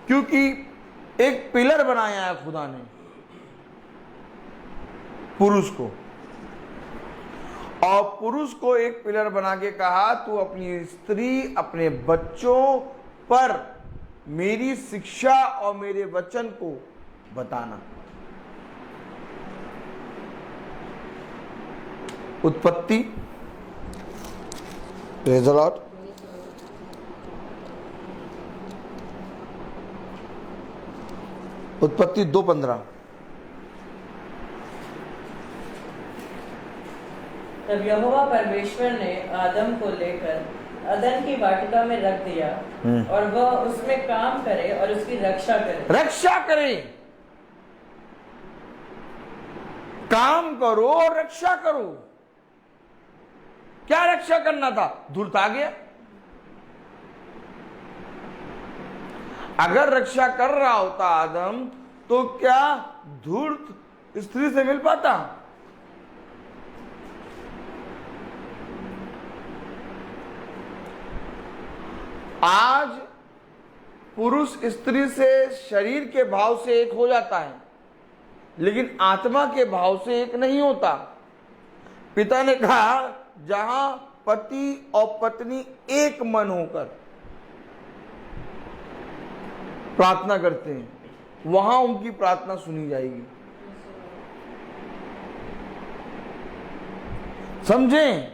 क्योंकि एक पिलर बनाया है खुदा ने पुरुष को, और पुरुष को एक पिलर बना के कहा तू अपनी स्त्री, अपने बच्चों पर मेरी शिक्षा और मेरे वचन को बताना। उत्पत्ति, प्रेज़ द लॉर्ड, उत्पत्ति 2:15। तब यहोवा परमेश्वर ने आदम को लेकर अदन की वाटिका में रख दिया और वह उसमें काम करे और उसकी रक्षा करे। रक्षा करे, काम करो और रक्षा करो। क्या रक्षा करना था? धूर्त आ गया। अगर रक्षा कर रहा होता आदम तो क्या धूर्त स्त्री से मिल पाता? आज पुरुष स्त्री से शरीर के भाव से एक हो जाता है, लेकिन आत्मा के भाव से एक नहीं होता। पिता ने कहा जहां पति और पत्नी एक मन होकर प्रार्थना करते हैं वहां उनकी प्रार्थना सुनी जाएगी। समझें,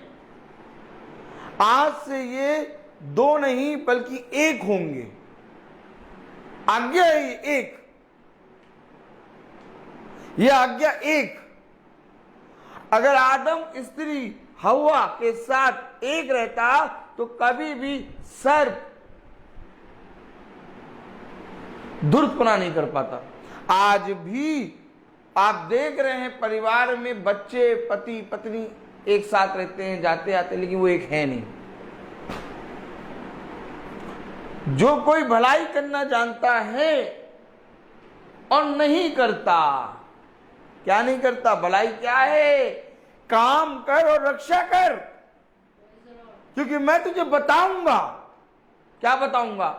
आज से ये दो नहीं बल्कि एक होंगे। आज्ञा है एक, ये आज्ञा एक। अगर आदम स्त्री हवा के साथ एक रहता तो कभी भी सर्प धूर्तपना नहीं कर पाता। आज भी आप देख रहे हैं परिवार में बच्चे, पति पत्नी एक साथ रहते हैं, जाते आते, लेकिन वो एक है नहीं। जो कोई भलाई करना जानता है और नहीं करता, क्या नहीं करता? भलाई क्या है? काम कर और रक्षा कर, क्योंकि मैं तुझे बताऊंगा। क्या बताऊंगा?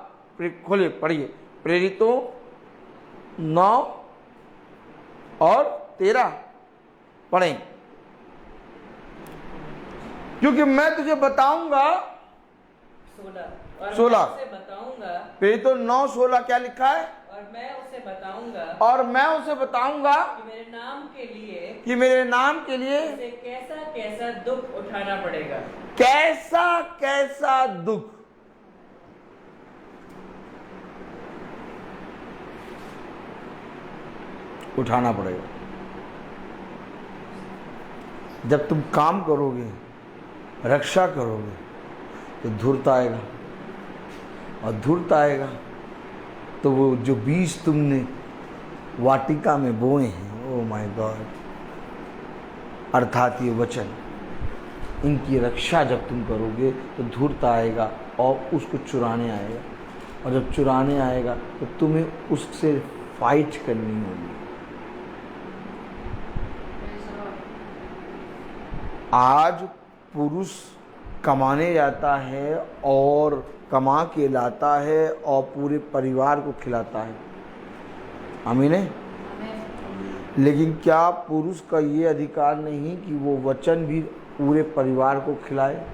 खोले पढ़िए, प्रेरितों 9 और 13 पढ़ें। क्योंकि मैं तुझे बताऊंगा। 16 बताऊंगा। प्रेरितों 9:16 क्या लिखा है? और मैं उसे बताऊंगा, और मैं उसे बताऊंगा कि मेरे नाम के लिए, कि मेरे नाम के लिए उसे कैसा कैसा दुख उठाना पड़ेगा। कैसा कैसा दुख। उठाना पड़ेगा। जब तुम काम करोगे, रक्षा करोगे, तो धूर्त आएगा, और धूर्त आएगा तो वो जो बीज तुमने वाटिका में बोए हैं, ओ माय गॉड, अर्थात ये वचन, इनकी रक्षा जब तुम करोगे तो धूर्त आएगा और उसको चुराने आएगा, और जब चुराने आएगा तो तुम्हें उससे फाइट करनी होगी। आज पुरुष कमाने जाता है और कमा के लाता है और पूरे परिवार को खिलाता है। आमीन है। लेकिन क्या पुरुष का ये अधिकार नहीं कि वो वचन भी पूरे परिवार को खिलाए?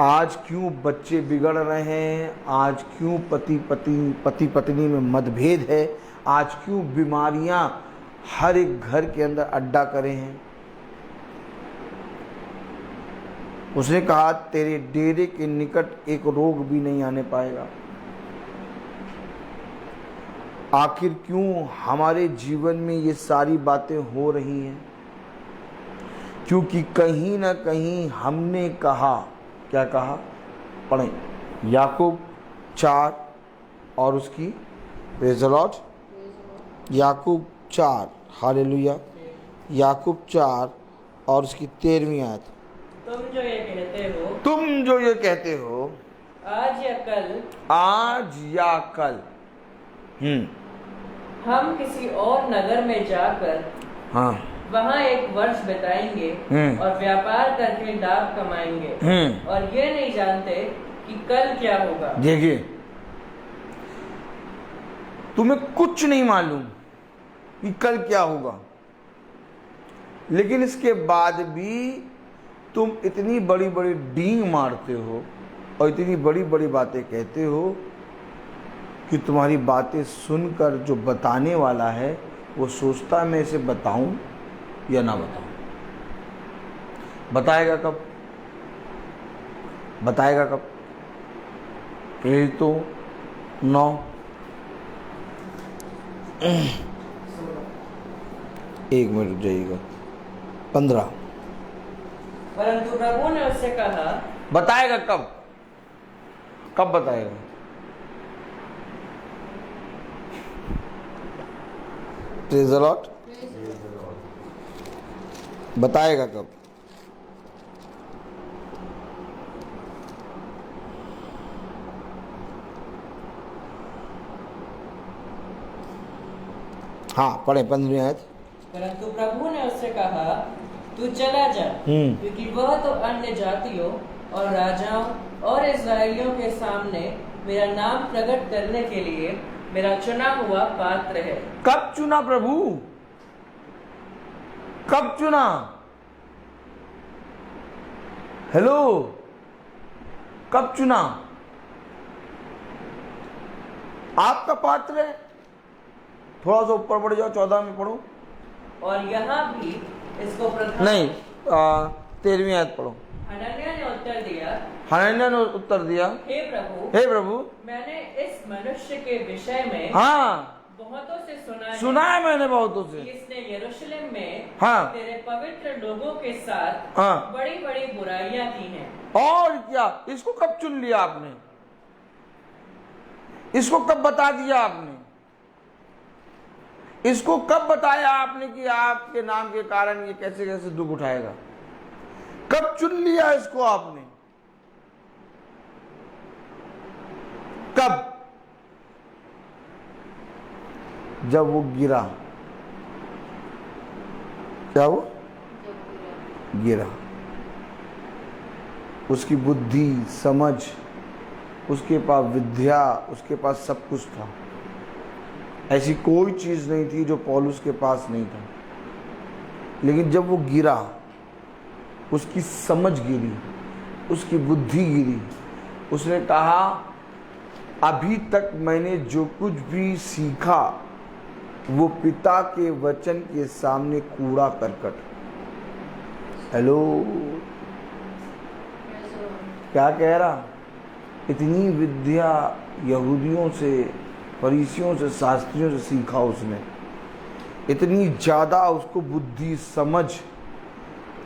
आज क्यों बच्चे बिगड़ रहे हैं? आज क्यों पति पत्नी में मतभेद है? आज क्यों बीमारियां हर एक घर के अंदर अड्डा करे हैं? उसने कहा तेरे डेरे के निकट एक रोग भी नहीं आने पाएगा। आखिर क्यों हमारे जीवन में ये सारी बातें हो रही हैं? क्योंकि कहीं ना कहीं हमने कहा, क्या कहा? पढ़ें, याकूब 4 और उसकी, प्रेज़ द लॉर्ड, याकूब 4, हालेलुया, याकूब 4 और उसकी 13वीं आयत। तुम जो ये कहते हो, तुम जो ये कहते हो आज या कल, आज या कल, हम किसी और नगर में जाकर हाँ, वहाँ एक वर्ष बिताएंगे और व्यापार करके लाभ कमाएंगे और ये नहीं जानते कि कल क्या होगा। देखिए, तुम्हें कुछ नहीं मालूम कि कल क्या होगा, लेकिन इसके बाद भी तुम इतनी बड़ी बड़ी डींग मारते हो और इतनी बड़ी बड़ी बातें कहते हो कि तुम्हारी बातें सुनकर जो बताने वाला है वो सोचता मैं इसे बताऊं या ना बताऊं। बताएगा कब? बताएगा कब? तो 9 एक मिनट रुक जाइएगा। 15 परंतु प्रभु ने उससे कहा, बताएगा कब? कब बताएगा? Praise the Lord. बताएगा कब? हाँ, पढ़े 15वीं आयत। परंतु प्रभु ने उससे कहा, तू चला जा, क्योंकि वह तो अन्य जातियों और राजाओं और इस्राएलियों के सामने मेरा नाम प्रकट करने के लिए मेरा चुना हुआ पात्र है। कब चुना प्रभु? कब चुना? हेलो, कब चुना? आपका पात्र है। थोड़ा सा ऊपर बढ़ जाओ, 14 में पढ़ो। और यहाँ भी इसको प्रधान नहीं, 13वीं आयत पढ़ो। हनन्याह ने उत्तर दिया, हनन्याह ने उत्तर दिया, हे प्रभु, हे प्रभु, मैंने इस मनुष्य के विषय में हाँ, बहुतों से सुना है मैंने बहुतों कि से। इसने यरूशलेम में हाँ, तेरे पवित्र लोगों के साथ हाँ, बड़ी बड़ी बुराइयां की हैं। और क्या? इसको कब चुन लिया आपने? इसको कब बता दिया आपने? इसको कब बताया आपने कि आपके नाम के कारण ये कैसे कैसे दुख उठाएगा? कब चुन लिया इसको आपने? कब? जब वो गिरा। क्या वो गिरा? उसकी बुद्धि, समझ, उसके पास विद्या, उसके पास सब कुछ था। ऐसी कोई चीज नहीं थी जो पौलुस के पास नहीं था। लेकिन जब वो गिरा, उसकी समझ गिरी, उसकी बुद्धि गिरी। उसने कहा, अभी तक मैंने जो कुछ भी सीखा वो पिता के वचन के सामने कूड़ा करकट। हेलो, क्या कह रहा? इतनी विद्या यहूदियों से, फरीसियों से, शास्त्रियों से सीखा उसने। इतनी ज़्यादा उसको बुद्धि, समझ,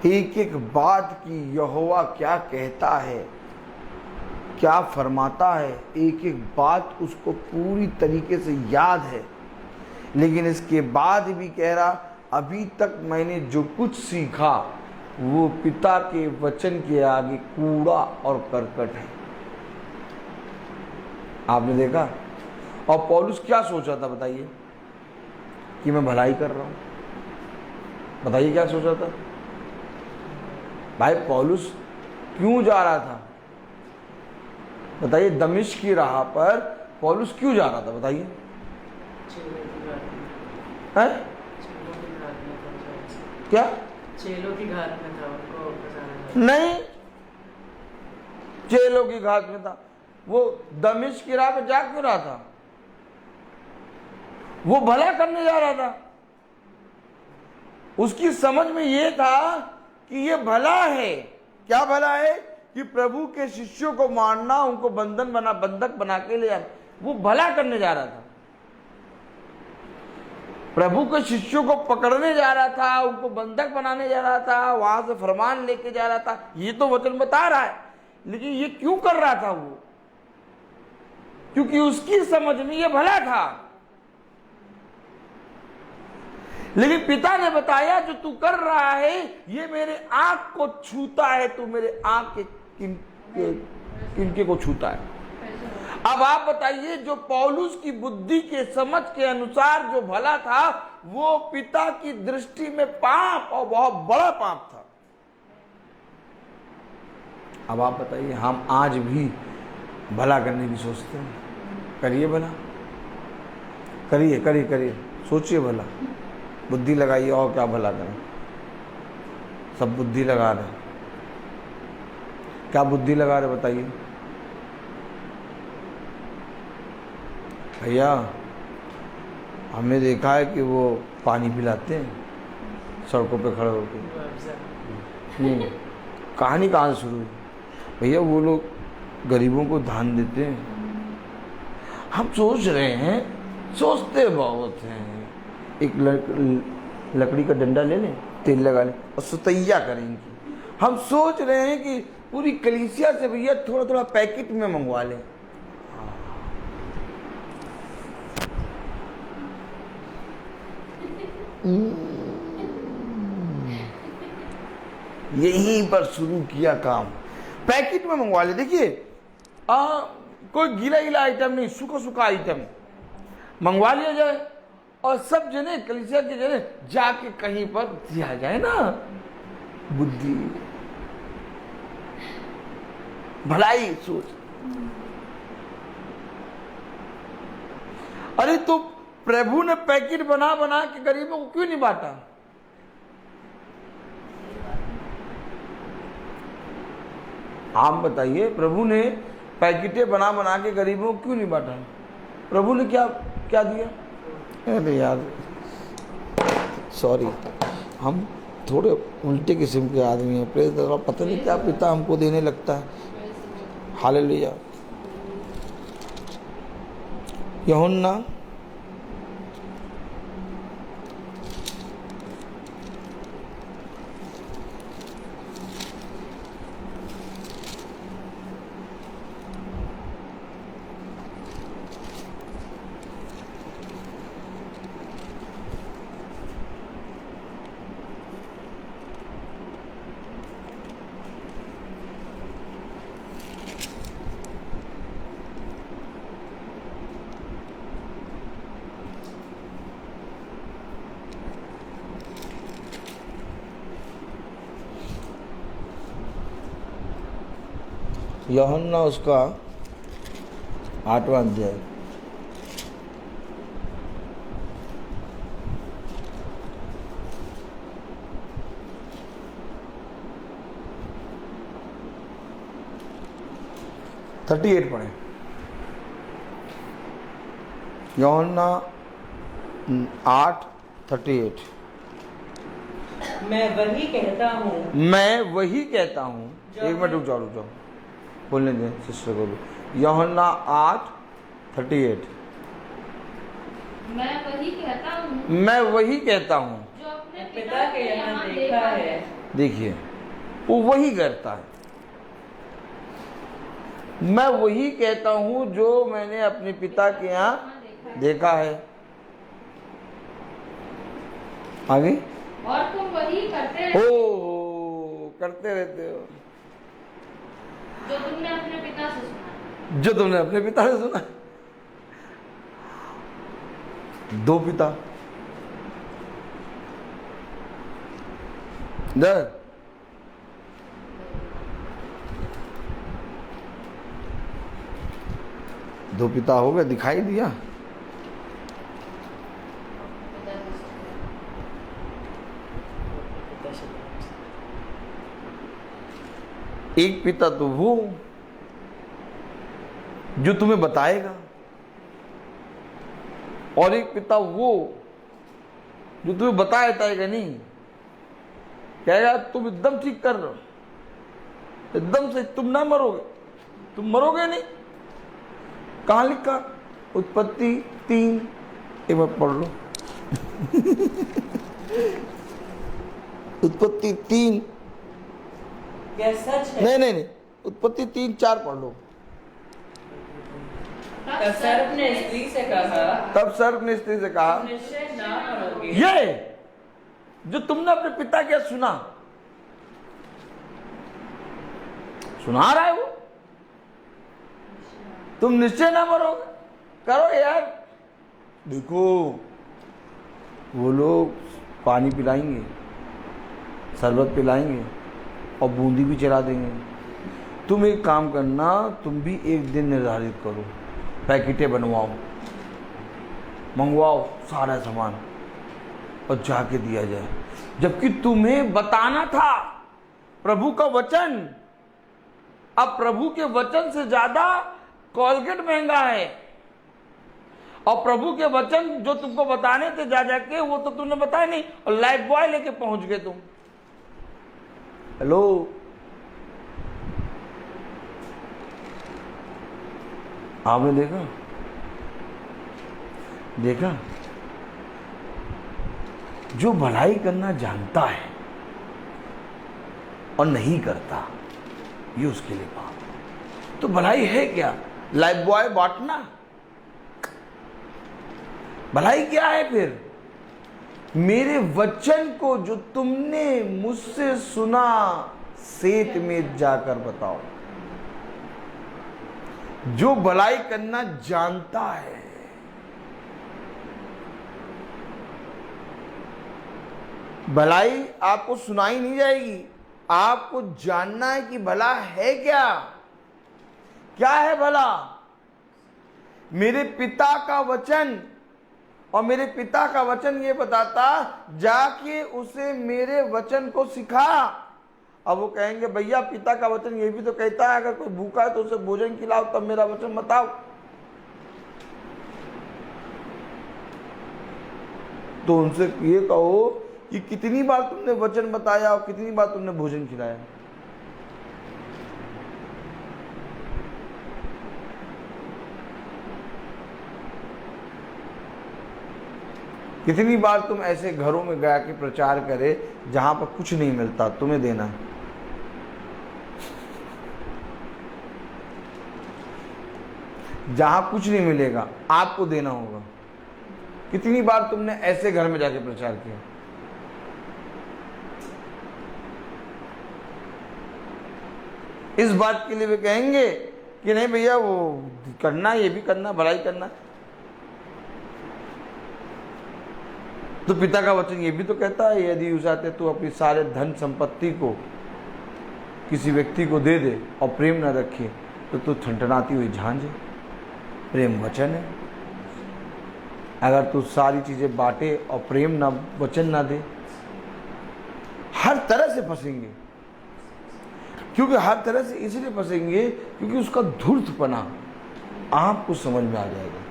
एक एक बात की यहोवा क्या कहता है, क्या फरमाता है, एक एक बात उसको पूरी तरीके से याद है। लेकिन इसके बाद भी कह रहा, अभी तक मैंने जो कुछ सीखा वो पिता के वचन के आगे कूड़ा और करकट है। आपने देखा? और पौलुस क्या सोचा था बताइए? कि मैं भलाई कर रहा हूं। बताइए क्या सोचा था भाई? पौलुस क्यों जा रहा था? बताइए, दमिश्क की राह पर पौलुस क्यों जा रहा था? बताइए। क्या? चेलों की घात में था, उनको बचाना। नहीं, चेलों की घात में था। वो दमिश्क की राह पे जा क्यों रहा था? वो भला करने जा रहा था। उसकी समझ में ये था कि ये भला है। क्या भला है? कि प्रभु के शिष्यों को मारना, उनको बंधक बना के ले आना। वो भला करने जा रहा था। प्रभु के शिष्यों को पकड़ने जा रहा था, उनको बंधक बनाने जा रहा था, वहां से फरमान लेके जा रहा था। ये तो वचन बता रहा है, लेकिन ये क्यों कर रहा था वो? क्योंकि उसकी समझ में ये भला था। लेकिन पिता ने बताया जो तू कर रहा है ये मेरे आंख को छूता है, तू मेरे आंख के किनके को छूता है। अब आप बताइए, जो पौलुस की बुद्धि के समझ के अनुसार जो भला था वो पिता की दृष्टि में पाप और बहुत बड़ा पाप था। अब आप बताइए, हम आज भी भला करने की सोचते हैं? करिए भला, करिए करिए करिए, सोचिए भला, बुद्धि लगाइए और क्या भला करें। सब बुद्धि लगा रहे, क्या बुद्धि लगा रहे बताइए भैया। हमने देखा है कि वो पानी पिलाते हैं सड़कों पे खड़े होकर। कहानी कहाँ से शुरू हुई भैया? वो लोग गरीबों को दान देते हैं। हम सोच रहे हैं, सोचते बहुत हैं, एक लकड़ी का डंडा ले लें, तेल लगा लें और सुतैया करेंगे। हम सोच रहे हैं कि पूरी कलीसिया से भैया थोड़ा थोड़ा पैकेट में मंगवा लें। यहीं पर शुरू किया काम, पैकेट में मंगवा ले। देखिए कोई गीला गीला आइटम नहीं, सूखा सूखा आइटम मंगवा लिया जाए और सब जने कलीसिया के जने जाके कहीं पर दिया जाए ना। बुद्धि, भलाई सोच। अरे तो प्रभु ने पैकेट बना बना के गरीबों को क्यों नहीं बांटा? आप बताइए, प्रभु ने पैकेटें बना बना के गरीबों को क्यों नहीं बांटा? प्रभु ने क्या क्या दिया? अरे यार सॉरी, हम थोड़े उल्टे किस्म के आदमी हैं। प्रेज द लॉर्ड, पता नहीं क्या पिता हमको देने लगता है। हालेलुया। यूहन्ना यूहन्ना उसका 8वां अध्याय। (38) पढ़े। यूहन्ना 8:38। मैं वही कहता हूँ, मैं वही कहता हूँ। एक मिनट रुक जाओ, बोलने दें सिस्टर को भी। यूहन्ना 8:38। मैं वही कहता हूँ, मैं वही कहता हूँ जो अपने पिता के यहाँ देखा है। देखिए, वो वही करता है। मैं वही कहता हूँ जो मैंने अपने पिता के यहाँ देखा है। आगे, और तुम वही करते रहते ओ करते रहते हो जो तुमने अपने पिता से सुना। जो तुमने अपने पिता से सुना। दो पिता, दो पिता हो गए, दिखाई दिया। एक पिता तो वो जो तुम्हें बताएगा, और एक पिता वो जो तुम्हें बताएगा नहीं, कहेगा तुम एकदम ठीक कर रहे हो, एकदम से तुम ना मरोगे, तुम मरोगे नहीं। कहाँ लिखा? उत्पत्ति 3, एक बार पढ़ लो। उत्पत्ति 3, क्या सच है? नहीं, उत्पत्ति 3:4 पढ़ लो। तब सर्प ने स्त्री से कहा, तब सर्प ने स्त्री से कहा, निश्चय ना मरोगे। ये जो तुमने अपने पिता के सुना रहा है वो, तुम निश्चय ना मरोगे। करो यार। देखो वो लोग पानी पिलाएंगे, शरबत पिलाएंगे और बूंदी भी चला देंगे। तुम एक काम करना, तुम भी एक दिन निर्धारित करो, पैकेटें बनवाओ, मंगवाओ सारा सामान और जाके दिया जाए। जबकि तुम्हें बताना था प्रभु का वचन। अब प्रभु के वचन से ज्यादा कोलगेट महंगा है, और प्रभु के वचन जो तुमको बताने थे जा जाके, वो तो तुमने बताया नहीं, और लाइफ बॉय लेके पहुंच गए तुम। हेलो, आपने देखा जो भलाई करना जानता है और नहीं करता, ये उसके लिए पाप है। तो भलाई है क्या? लाइफ बॉय बांटना भलाई क्या है फिर? मेरे वचन को जो तुमने मुझसे सुना सेठ में जाकर बताओ। जो भलाई करना जानता है, भलाई आपको सुनाई नहीं जाएगी, आपको जानना है कि भला है क्या। क्या है भला? मेरे पिता का वचन, और मेरे पिता का वचन ये बताता, जाके उसे मेरे वचन को सिखा। अब वो कहेंगे भैया पिता का वचन ये भी तो कहता है अगर कोई भूखा है तो उसे भोजन खिलाओ, तब मेरा वचन बताओ। तो उनसे ये कहो कि कितनी बार तुमने वचन बताया और कितनी बार तुमने भोजन खिलाया। कितनी बार तुम ऐसे घरों में गया के प्रचार करे जहां पर कुछ नहीं मिलता, तुम्हें देना। जहां कुछ नहीं मिलेगा आपको देना होगा। कितनी बार तुमने ऐसे घर में जाके प्रचार किया? इस बात के लिए वे कहेंगे कि नहीं भैया वो करना, ये भी करना, भलाई करना। तो पिता का वचन ये भी तो कहता है यदि उसे तो अपनी सारे धन संपत्ति को किसी व्यक्ति को दे दे और प्रेम न रखे तो तू ठनठनाती हुई झांझ है। प्रेम वचन है। अगर तू सारी चीजें बांटे और प्रेम ना वचन ना दे, हर तरह से फंसेंगे। क्योंकि हर तरह से इसलिए फंसेंगे क्योंकि उसका धूर्तपना आपको समझ में आ जाएगा।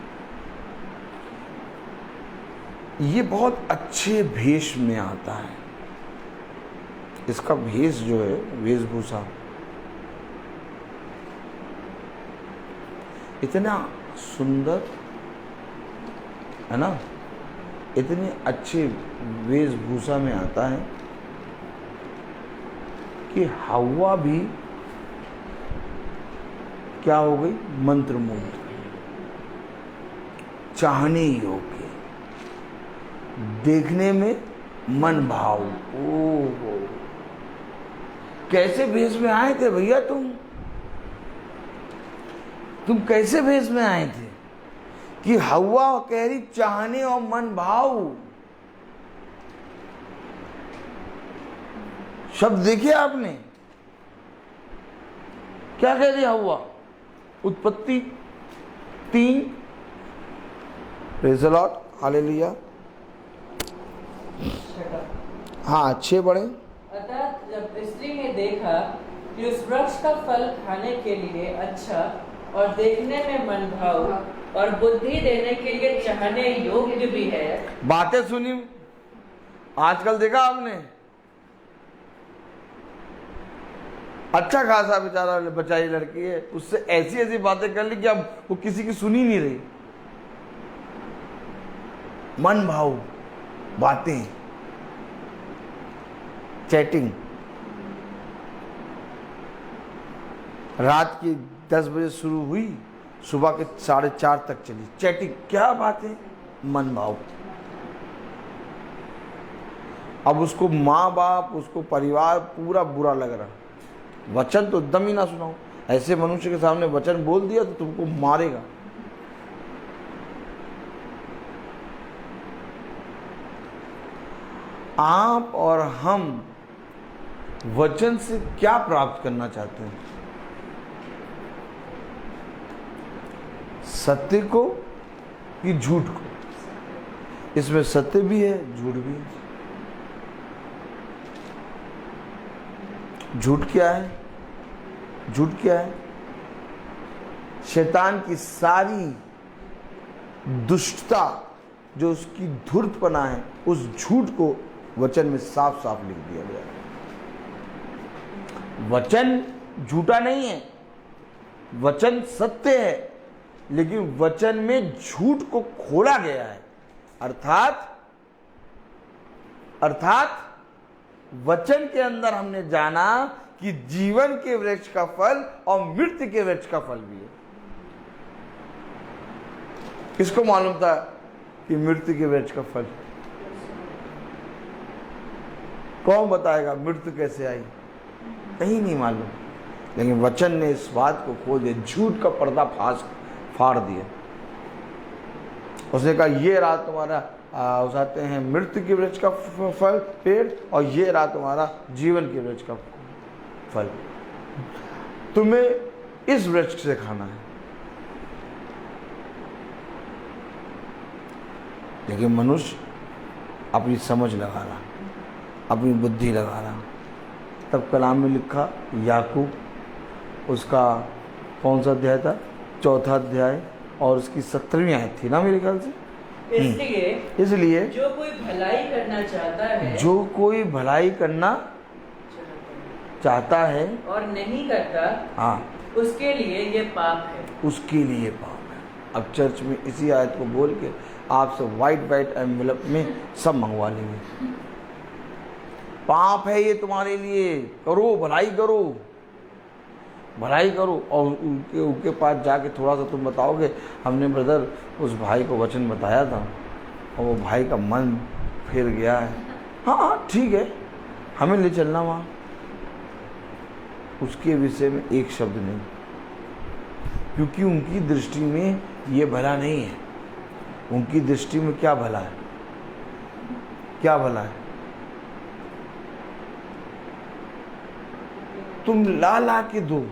ये बहुत अच्छे भेष में आता है। इसका भेष जो है, वेशभूषा इतना सुंदर है ना, इतने अच्छे वेशभूषा में आता है कि हव्वा भी क्या हो गई? मंत्रमुग्ध, चाहने योग्य, देखने में मन भाव। ओहो, कैसे भेष में आए थे भैया तुम कैसे भेष में आए थे कि हव्वा कह रही चाहने और मन भाव। शब्द देखिए आपने, क्या कह रही हव्वा? उत्पत्ति 3, प्रेज़ द लॉर्ड, हालेलुया। हाँ, 6 पढ़े। अतः जब स्त्री ने देखा कि उस वृक्ष का फल खाने के लिए अच्छा और देखने में मन भाव और बुद्धि देने के लिए चाहने योग्य भी है। बातें सुनी आजकल, देखा आपने? अच्छा खासा बेचारा बचाई लड़की है, उससे ऐसी ऐसी बातें कर ली कि अब वो किसी की सुनी नहीं रही। मन भाव बातें, चैटिंग, रात की 10 बजे शुरू हुई, सुबह के 4:30 तक चली चैटिंग। क्या बात है? मन भाव। अब उसको माँ बाप, उसको परिवार पूरा बुरा लग रहा, वचन तो एकदम ही ना सुनाओ। ऐसे मनुष्य के सामने वचन बोल दिया तो तुमको मारेगा। आप और हम वचन से क्या प्राप्त करना चाहते हैं? सत्य को कि झूठ को? इसमें सत्य भी है, झूठ भी है। झूठ क्या है? झूठ क्या है? शैतान की सारी दुष्टता, जो उसकी धूर्तपना है, उस झूठ को वचन में साफ साफ लिख दिया गया है। वचन झूठा नहीं है, वचन सत्य है, लेकिन वचन में झूठ को खोला गया है। अर्थात वचन के अंदर हमने जाना कि जीवन के वृक्ष का फल और मृत्यु के वृक्ष का फल भी है। किसको मालूम था कि मृत्यु के वृक्ष का फल? कौन बताएगा मृत्यु कैसे आई? कहीं नहीं मालूम, लेकिन वचन ने इस बात को खोल दिया, झूठ का पर्दा फाड़ दिया। उसने कहा ये रहा तुम्हारा उसाते हैं मृत्यु के वृक्ष का फल पेड़, और ये रहा तुम्हारा जीवन के वृक्ष का फल। तुम्हें इस वृक्ष से खाना है। लेकिन मनुष्य अपनी समझ लगा रहा, अपनी बुद्धि लगा रहा। तब कलाम में लिखा, याकूब उसका कौन सा अध्याय था? 4था अध्याय, और उसकी 17वीं आयत थी ना मेरे ख्याल से। इसलिए जो कोई भलाई करना चाहता है, जो कोई भलाई करना चाहता है और नहीं करता, हाँ, उसके लिए ये पाप है। उसके लिए पाप है। अब चर्च में इसी आयत को बोल के आपसे वाइट एनवेलप में सब मंगवा लेंगे। पाप है ये तुम्हारे लिए, करो भलाई करो, भलाई करो। और उनके पास जाके थोड़ा सा तुम बताओगे, हमने ब्रदर उस भाई को वचन बताया था और वो भाई का मन फिर गया है। हाँ ठीक है, हमें ले चलना वहाँ। उसके विषय में एक शब्द नहीं, क्योंकि उनकी दृष्टि में ये भला नहीं है। उनकी दृष्टि में क्या भला है? क्या भला है? तुम ला के दो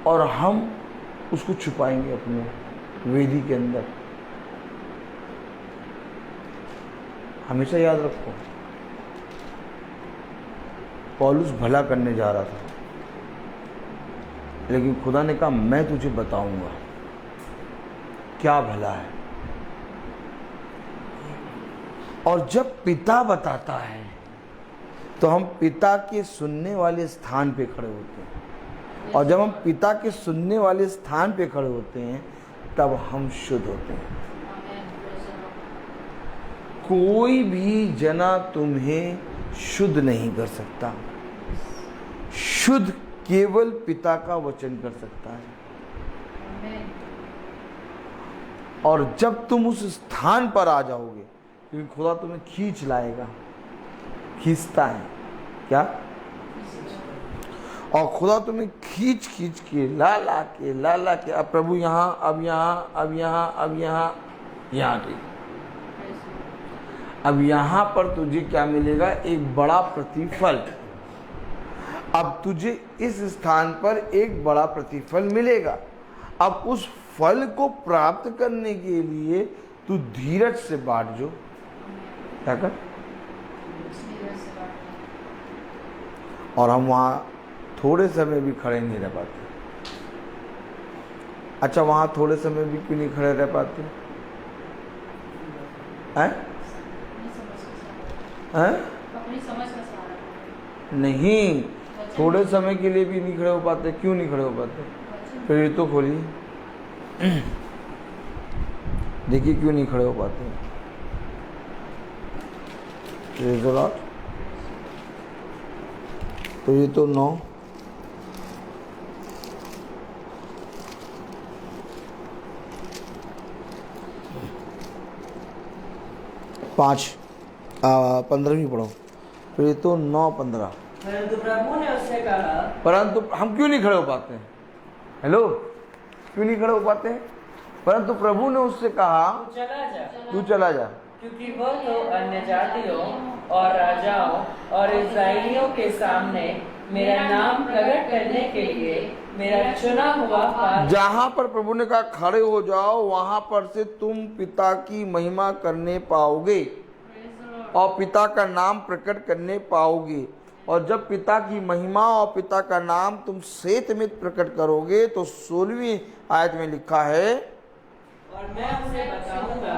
और हम उसको छुपाएंगे अपने वेदी के अंदर। हमेशा याद रखो, पौलुस भला करने जा रहा था, लेकिन खुदा ने कहा मैं तुझे बताऊंगा क्या भला है। और जब पिता बताता है तो हम पिता के सुनने वाले स्थान पे खड़े होते हैं, और जब हम पिता के सुनने वाले स्थान पे खड़े होते हैं तब हम शुद्ध होते हैं। कोई भी जना तुम्हें शुद्ध नहीं कर सकता, शुद्ध केवल पिता का वचन कर सकता है। और जब तुम उस स्थान पर आ जाओगे, क्योंकि खुदा तुम्हें खींच लाएगा, खींचता है क्या? और खुदा तुम्हें खींच के ला के अब प्रभु यहाँ, अब यहाँ, अब यहाँ, अब यहाँ, यहाँ गई। अब यहाँ पर तुझे क्या मिलेगा? एक बड़ा प्रतिफल। अब तुझे इस स्थान पर एक बड़ा प्रतिफल मिलेगा। अब उस फल को प्राप्त करने के लिए तू धीरज से बाट जो। क्या कर? और हम वहाँ थोड़े समय भी खड़े नहीं रह पाते। अच्छा, वहाँ थोड़े समय भी क्यों नहीं खड़े रह पाते हैं? अपनी समझ का सहारा नहीं, थोड़े समय के लिए भी नहीं खड़े हो पाते। क्यों नहीं खड़े हो पाते? फिर तो खोलिए, देखिए क्यों नहीं खड़े हो पाते। तो ये तो 9, 15वीं पढ़ो। प्रेरितों 9:15। परंतु प्रभु ने उससे कहा, परंतु हम क्यों नहीं खड़े हो पाते हैं? हेलो, क्यों नहीं खड़े हो पाते हैं? परंतु प्रभु ने उससे कहा, तू चला जा, क्योंकि वह तो अन्य जातियों और राजाओं और इस्राएलियों के सामने मेरा नाम प्रकट करने के लिए मेरा चुना हुआ पात्र। जहां पर प्रभु ने कहा खड़े हो जाओ, वहां पर से तुम पिता की महिमा करने पाओगे और पिता का नाम प्रकट करने पाओगे। और जब पिता की महिमा और पिता का नाम तुम सेत में प्रकट करोगे तो 16वीं आयत में लिखा है, और मैं उसे बताऊंगा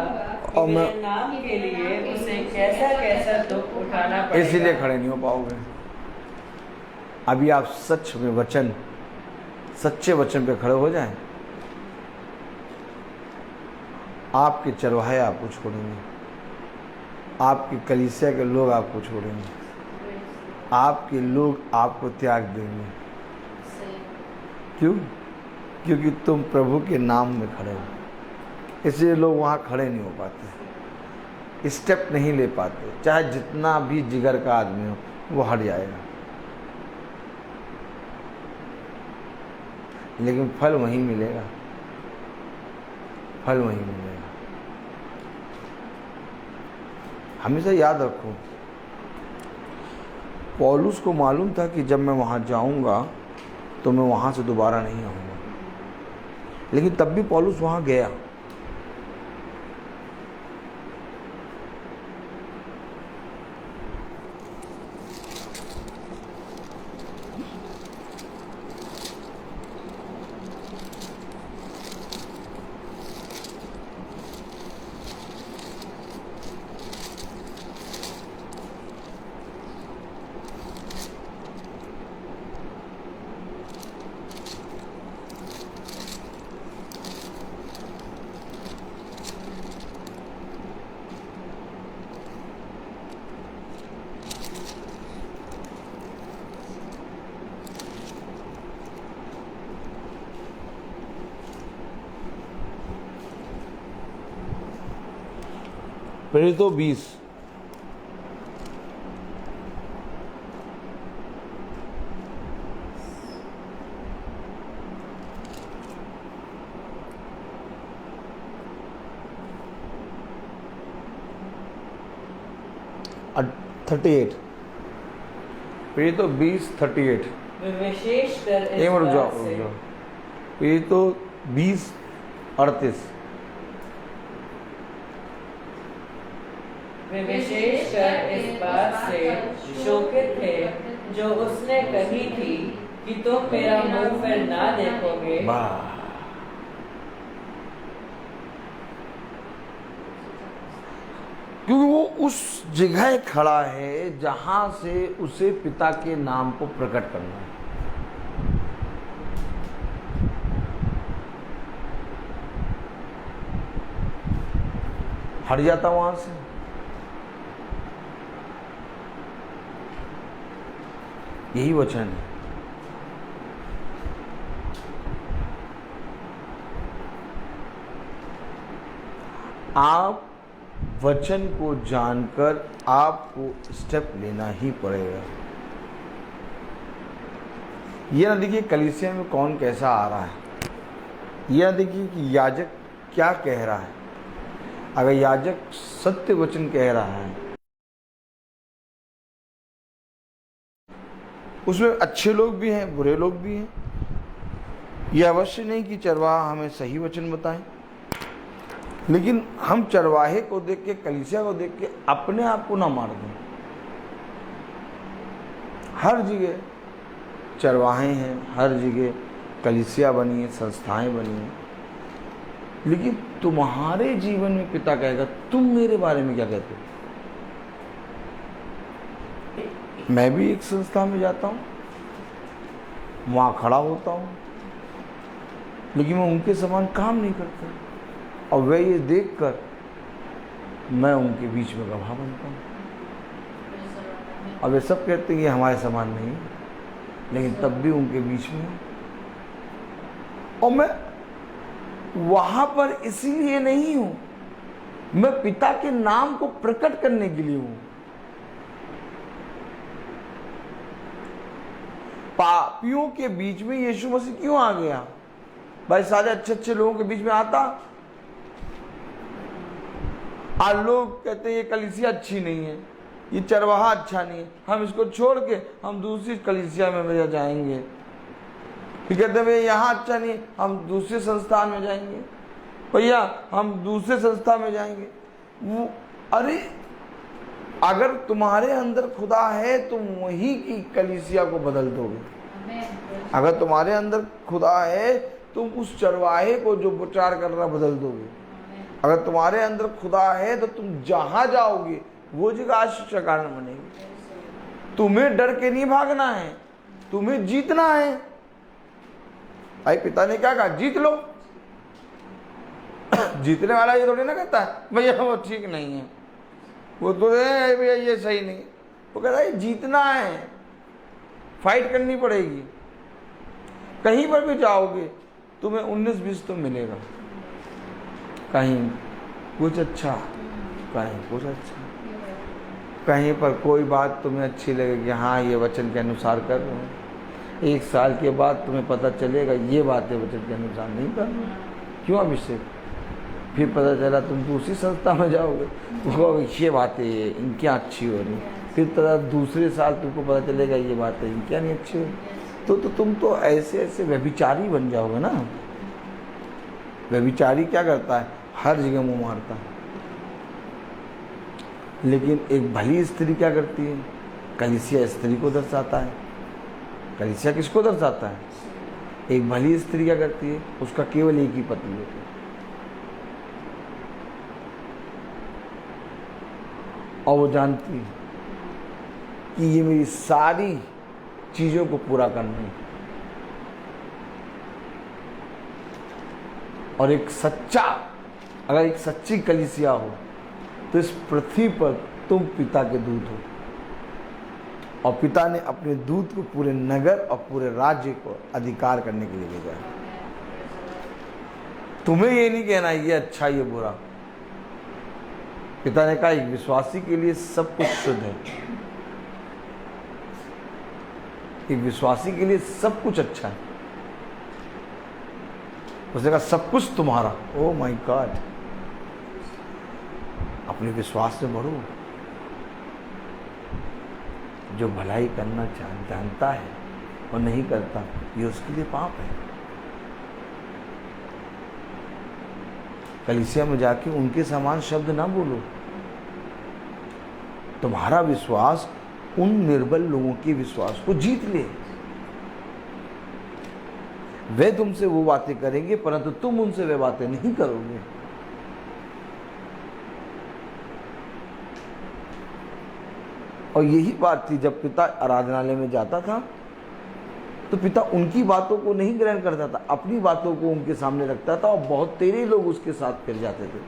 और कि मेरे नाम के लिए उसे कैसा कैसा दुख उठाना पड़ेगा। इसीलिए खड़े नहीं हो पाओगे। अभी आप सच में वचन, सच्चे वचन पे खड़े हो जाएं, आपके चरवाहे आपको छोड़ेंगे, आपकी कलीसिया के लोग आपको छोड़ेंगे, आपके लोग आपको त्याग देंगे। क्यों? क्योंकि तुम प्रभु के नाम में खड़े हो। इसलिए लोग वहाँ खड़े नहीं हो पाते, स्टेप नहीं ले पाते। चाहे जितना भी जिगर का आदमी हो, वो हट जाएगा, लेकिन फल वहीं मिलेगा, फल वहीं मिलेगा। हमेशा याद रखो, पौलुस को मालूम था कि जब मैं वहाँ जाऊँगा तो मैं वहाँ से दोबारा नहीं आऊँगा, लेकिन तब भी पौलुस वहाँ गया। प्रेरितों 20। प्रेरितों 20:38। विशेष कर इस एक मिनट रुक बात जाओ। से प्रेरितों 20:38। वे विशेष कर इस बात से शोकित थे जो उसने कही थी कि तुम मेरा मुंह फिर ना देखोगे। क्योंकि वो उस जगह खड़ा है जहां से उसे पिता के नाम को प्रकट करना है। हट जाता वहां से, यही वचन है। आप वचन को जानकर आपको स्टेप लेना ही पड़ेगा। यह ना देखिए कलीसिया में कौन कैसा आ रहा है, यह देखिए कि याजक क्या कह रहा है। अगर याजक सत्य वचन कह रहा है, उसमें अच्छे लोग भी हैं, बुरे लोग भी हैं। यह अवश्य नहीं कि चरवाहा हमें सही वचन बताएं, लेकिन हम चरवाहे को देख के, कलीसिया को देख के अपने आप को ना मार दें। हर जगह चरवाहे हैं, हर जगह कलीसिया बनी है, संस्थाएं बनी हैं, लेकिन तुम्हारे जीवन में पिता कहेगा तुम मेरे बारे में क्या कहते हो। मैं भी एक संस्था में जाता हूँ, वहाँ खड़ा होता हूँ, लेकिन मैं उनके समान काम नहीं करता, और वे ये देखकर मैं उनके बीच में गवाह बनता हूँ। और वे सब कहते हैं कि हमारे समान नहीं है, लेकिन तब भी उनके बीच में हूँ। और मैं वहाँ पर इसीलिए नहीं हूँ मैं पिता के नाम को प्रकट करने के लिए हूं। पापियों के बीच में यीशु मसीह क्यों आ गया? भाई सारे अच्छे अच्छे लोगों के बीच में आता। आज लोग कहते हैं ये कलीसिया अच्छी नहीं है, ये चरवाहा अच्छा नहीं है, हम इसको छोड़ के हम दूसरी कलीसिया में भैया जाएंगे। फिर कहते हैं भैया यहाँ अच्छा नहीं है, हम दूसरे संस्थान में जाएंगे, भैया हम दूसरे संस्था में जाएंगे। वो अरे अगर तुम्हारे अंदर खुदा है तुम वही की कलीसिया को बदल दोगे। अगर तुम्हारे अंदर खुदा है तुम उस चरवाहे को जो प्रचार कर रहा बदल दोगे। अगर तुम्हारे अंदर खुदा है तो तुम जहां जाओगे वो जगह आशीष का कारण बनेगी। तुम्हें डर के नहीं भागना है, तुम्हें जीतना है। भाई पिता ने क्या कहा? जीत लो। जीतने वाला ये थोड़ी ना कहता है भैया वो ठीक नहीं है, वो तो भैया ये सही नहीं है। वो कहता है जीतना है, फाइट करनी पड़ेगी। कहीं पर भी जाओगे तुम्हें 19-20 तो मिलेगा, कहीं कुछ अच्छा, कहीं कुछ अच्छा, कहीं पर कोई बात तुम्हें अच्छी लगेगी, हाँ ये वचन के अनुसार कर रहे हो। 1 साल के बाद तुम्हें पता चलेगा ये बातें वचन के अनुसार नहीं कर रहे। क्यों अभिषेक? फिर पता चला तुम दूसरी संस्था में जाओगे, तो ये बातें इनकी अच्छी हो रही, फिर दूसरे साल तुमको पता चलेगा ये बातें इनकी नहीं अच्छी हो रही। तो तुम तो ऐसे ऐसे व्यभिचारी बन जाओगे ना। व्यभिचारी क्या करता है? हर जगह मुंह मारता है। लेकिन एक भली स्त्री क्या करती है? कलीसिया स्त्री को दर्शाता है। कलीसिया किसको दर्शाता है? एक भली स्त्री क्या करती है? उसका केवल एक ही पति होता है और वो जानती है कि ये मेरी सारी चीजों को पूरा करना है। और अगर एक सच्ची कलीसिया हो तो इस पृथ्वी पर तुम पिता के दूत हो, और पिता ने अपने दूत को पूरे नगर और पूरे राज्य को अधिकार करने के लिए भेजा है। तुम्हें ये नहीं कहना ये अच्छा ये बुरा। पिता ने कहा एक विश्वासी के लिए सब कुछ शुद्ध है, एक विश्वासी के लिए सब कुछ अच्छा है। उसने कहा सब कुछ तुम्हारा। ओ माय गॉड, अपने विश्वास में बढ़ो। जो भलाई करना जानता है और नहीं करता ये उसके लिए पाप है। कलीसिया में जाके उनके समान शब्द ना बोलो। तुम्हारा विश्वास उन निर्बल लोगों के विश्वास को जीत ले। वे तुमसे वो बातें करेंगे परंतु तुम उनसे वे बातें नहीं करोगे। और यही बात थी जब पिता आराधनालय में जाता था तो पिता उनकी बातों को नहीं ग्रहण करता था, अपनी बातों को उनके सामने रखता था और बहुत तेरे लोग उसके साथ फिर जाते थे।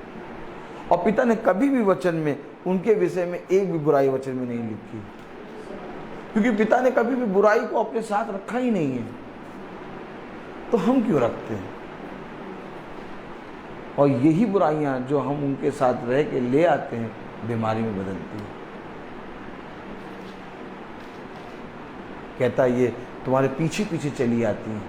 और पिता ने कभी भी वचन में उनके विषय में एक भी बुराई वचन में नहीं लिखी, क्योंकि पिता ने कभी भी बुराई को अपने साथ रखा ही नहीं है। तो हम क्यों रखते हैं? और यही बुराइयां जो हम उनके साथ रह के ले आते हैं बीमारी में बदलती है। कहता ये तुम्हारे पीछे पीछे चली आती हैं।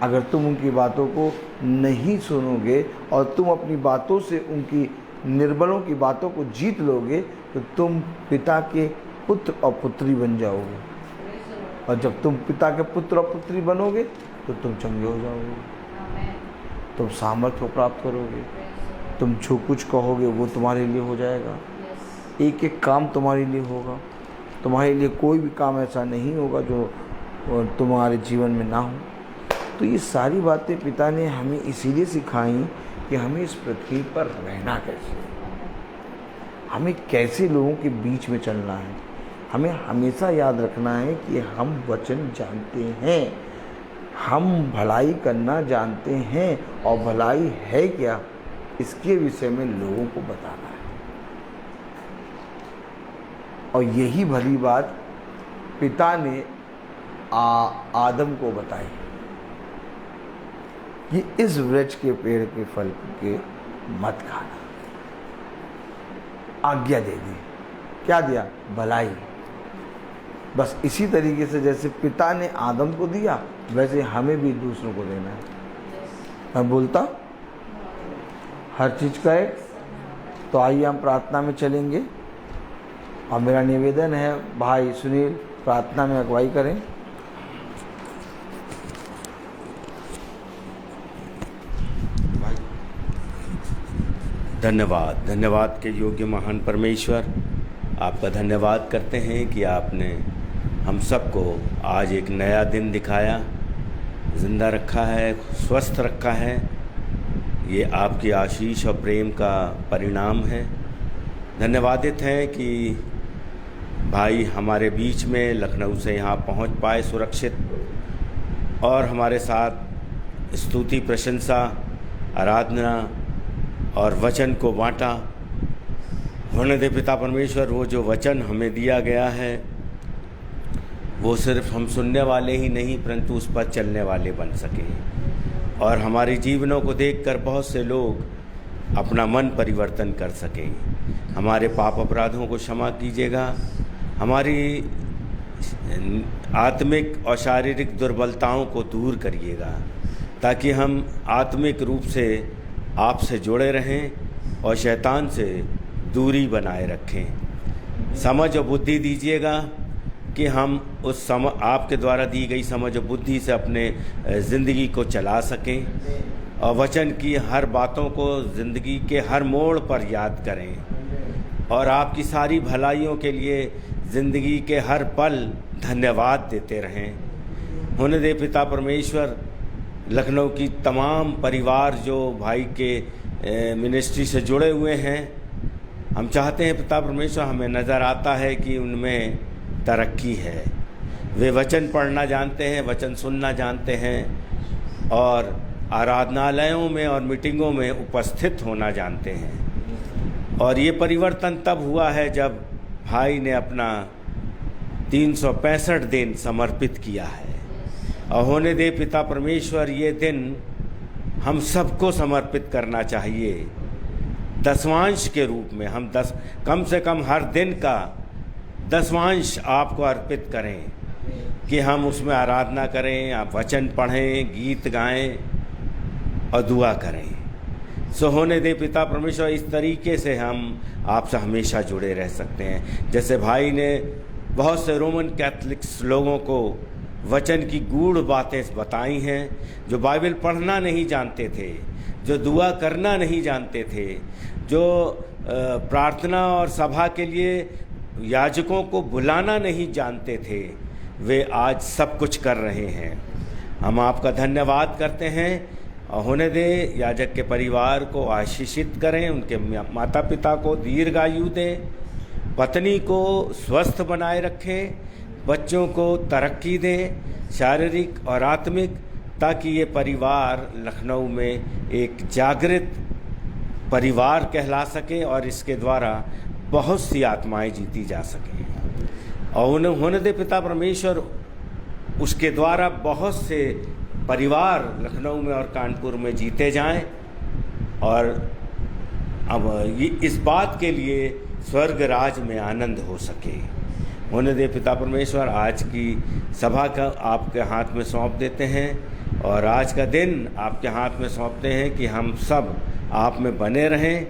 अगर तुम उनकी बातों को नहीं सुनोगे और तुम अपनी बातों से उनकी निर्बलों की बातों को जीत लोगे तो तुम पिता के पुत्र और पुत्री बन जाओगे। और जब तुम पिता के पुत्र और पुत्री बनोगे तो तुम चंगे हो जाओगे, तुम सामर्थ्य प्राप्त करोगे, तुम जो कुछ कहोगे वो तुम्हारे लिए हो जाएगा। एक एक काम तुम्हारे लिए होगा। तुम्हारे लिए कोई भी काम ऐसा नहीं होगा जो तुम्हारे जीवन में ना हो। तो ये सारी बातें पिता ने हमें इसीलिए सिखाई कि हमें इस पृथ्वी पर रहना कैसे, हमें कैसे लोगों के बीच में चलना है। हमें हमेशा याद रखना है कि हम वचन जानते हैं, हम भलाई करना जानते हैं और भलाई है क्या इसके विषय में लोगों को बताना है। और यही भली बात पिता ने आदम को बताई कि इस वृक्ष के पेड़ के फल के मत खाना। आज्ञा दे दी, क्या दिया? भलाई। बस इसी तरीके से जैसे पिता ने आदम को दिया, वैसे हमें भी दूसरों को देना है। मैं बोलता हर चीज़ का एक। तो आइए हम प्रार्थना में चलेंगे, और मेरा निवेदन है भाई सुनील प्रार्थना में अगुवाई करें। धन्यवाद, धन्यवाद के योग्य महान परमेश्वर, आपका धन्यवाद करते हैं कि आपने हम सबको आज एक नया दिन दिखाया, ज़िंदा रखा है, स्वस्थ रखा है। ये आपकी आशीष और प्रेम का परिणाम है। धन्यवादित हैं कि भाई हमारे बीच में लखनऊ से यहाँ पहुँच पाए सुरक्षित, और हमारे साथ स्तुति, प्रशंसा, आराधना और वचन को बांटा। होने दे पिता परमेश्वर, वो जो वचन हमें दिया गया है वो सिर्फ हम सुनने वाले ही नहीं परंतु उस पर चलने वाले बन सकें, और हमारे जीवनों को देखकर बहुत से लोग अपना मन परिवर्तन कर सकें। हमारे पाप अपराधों को क्षमा कीजिएगा, हमारी आत्मिक और शारीरिक दुर्बलताओं को दूर करिएगा, ताकि हम आत्मिक रूप से आपसे जुड़े रहें और शैतान से दूरी बनाए रखें। समझ और बुद्धि दीजिएगा कि हम उस आपके द्वारा दी गई समझ और बुद्धि से अपने ज़िंदगी को चला सकें, और वचन की हर बातों को ज़िंदगी के हर मोड़ पर याद करें, और आपकी सारी भलाइयों के लिए ज़िंदगी के हर पल धन्यवाद देते रहें। होने दे पिता परमेश्वर, लखनऊ की तमाम परिवार जो भाई के मिनिस्ट्री से जुड़े हुए हैं, हम चाहते हैं पिता परमेश्वर, हमें नज़र आता है कि उनमें तरक्की है। वे वचन पढ़ना जानते हैं, वचन सुनना जानते हैं, और आराधनालयों में और मीटिंगों में उपस्थित होना जानते हैं। और ये परिवर्तन तब हुआ है जब भाई ने अपना 365 दिन समर्पित किया है। और होने दे पिता परमेश्वर, ये दिन हम सबको समर्पित करना चाहिए। दसवांश के रूप में हम कम से कम हर दिन का दसवांश आपको अर्पित करें, कि हम उसमें आराधना करें, आप वचन पढ़ें, गीत गाएं और दुआ करें। सो होने दे पिता परमेश्वर, इस तरीके से हम आपसे हमेशा जुड़े रह सकते हैं। जैसे भाई ने बहुत से रोमन कैथलिक्स लोगों को वचन की गूढ़ बातें बताई हैं, जो बाइबल पढ़ना नहीं जानते थे, जो दुआ करना नहीं जानते थे, जो प्रार्थना और सभा के लिए याजकों को बुलाना नहीं जानते थे, वे आज सब कुछ कर रहे हैं। हम आपका धन्यवाद करते हैं। और होने दे याजक के परिवार को आशीषित करें, उनके माता पिता को दीर्घायु दें, पत्नी को स्वस्थ बनाए रखें, बच्चों को तरक्की दें, शारीरिक और आत्मिक, ताकि ये परिवार लखनऊ में एक जागृत परिवार कहला सके और इसके द्वारा बहुत सी आत्माएं जीती जा सकें। और उन्हें होने दे पिता परमेश्वर, उसके द्वारा बहुत से परिवार लखनऊ में और कानपुर में जीते जाएं, और अब ये इस बात के लिए स्वर्ग राज में आनंद हो सके। होने दे पिता परमेश्वर, आज की सभा का आपके हाथ में सौंप देते हैं, और आज का दिन आपके हाथ में सौंपते हैं कि हम सब आप में बने रहें।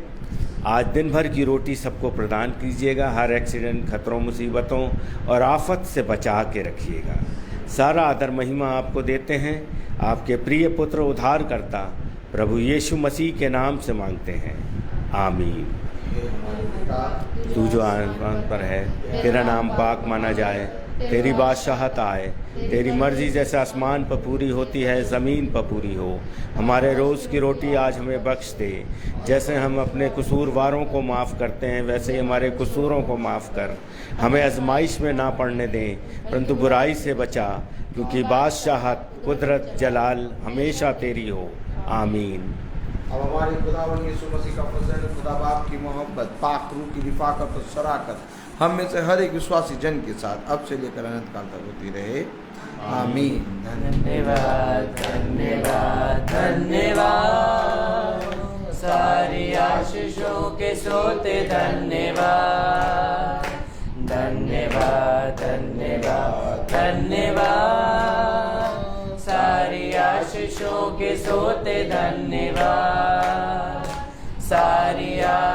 आज दिन भर की रोटी सबको प्रदान कीजिएगा, हर एक्सीडेंट, खतरों, मुसीबतों और आफत से बचा के रखिएगा। सारा आदर महिमा आपको देते हैं, आपके प्रिय पुत्र उद्धारकर्ता प्रभु यीशु मसीह के नाम से मांगते हैं, आमीन। तू जो आसमान पर है, तेरा नाम पाक माना जाए, तेरी बादशाहत आए, तेरी मर्जी जैसे आसमान पर पूरी होती है ज़मीन पर पूरी हो। हमारे रोज़ की रोटी आज हमें बख्श दे, जैसे हम अपने कसूरवारों को माफ़ करते हैं वैसे ही हमारे कसूरों को माफ़ कर। हमें आजमाइश में ना पड़ने दें परंतु बुराई से बचा, क्योंकि बादशाहत, कुदरत, जलाल हमेशा तेरी हो, आमीन। अब हमारे खुदावन यीशु मसीह का फजल, खुदा बाप की मोहब्बत, पाक रूह की रिफाकत और शराकत हम में से हर एक विश्वासी जन के साथ अब से लेकर अनंत काल तक होती रहे, आमीन। धन्यवाद, धन्यवाद, धन्यवाद। सारी आशीषों के सोते धन्यवाद, धन्यवाद, धन्यवाद, धन्यवाद। सारी आशीषों के सोते धन्यवाद, सारी आशीषें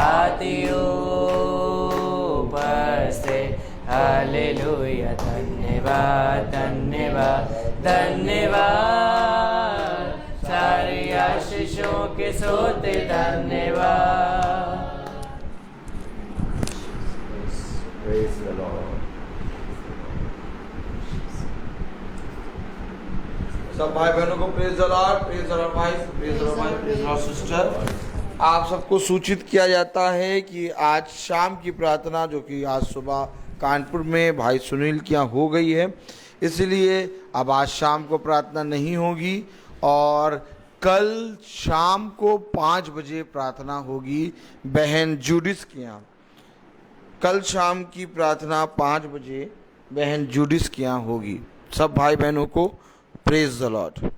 आती ऊपर से। हालेलुया, धन्यवाद, धन्यवाद, धन्यवाद। सारी आशीषों के सोते धन्यवाद। Praise the Lord. सब भाई बहनों को praise the Lord, praise the Lord भाई, प्रेज द लॉर्ड भाई, प्रेज द लॉर्ड सिस्टर। आप सबको सूचित किया जाता है कि आज शाम की प्रार्थना जो कि आज सुबह कानपुर में भाई सुनील की यहाँ हो गई है, इसलिए अब आज शाम को प्रार्थना नहीं होगी और कल शाम को 5 बजे प्रार्थना होगी बहन जूडिस के यहाँ। कल शाम की प्रार्थना 5 बजे बहन जूडिस के यहाँ होगी। सब भाई बहनों को प्रेज द लॉर्ड।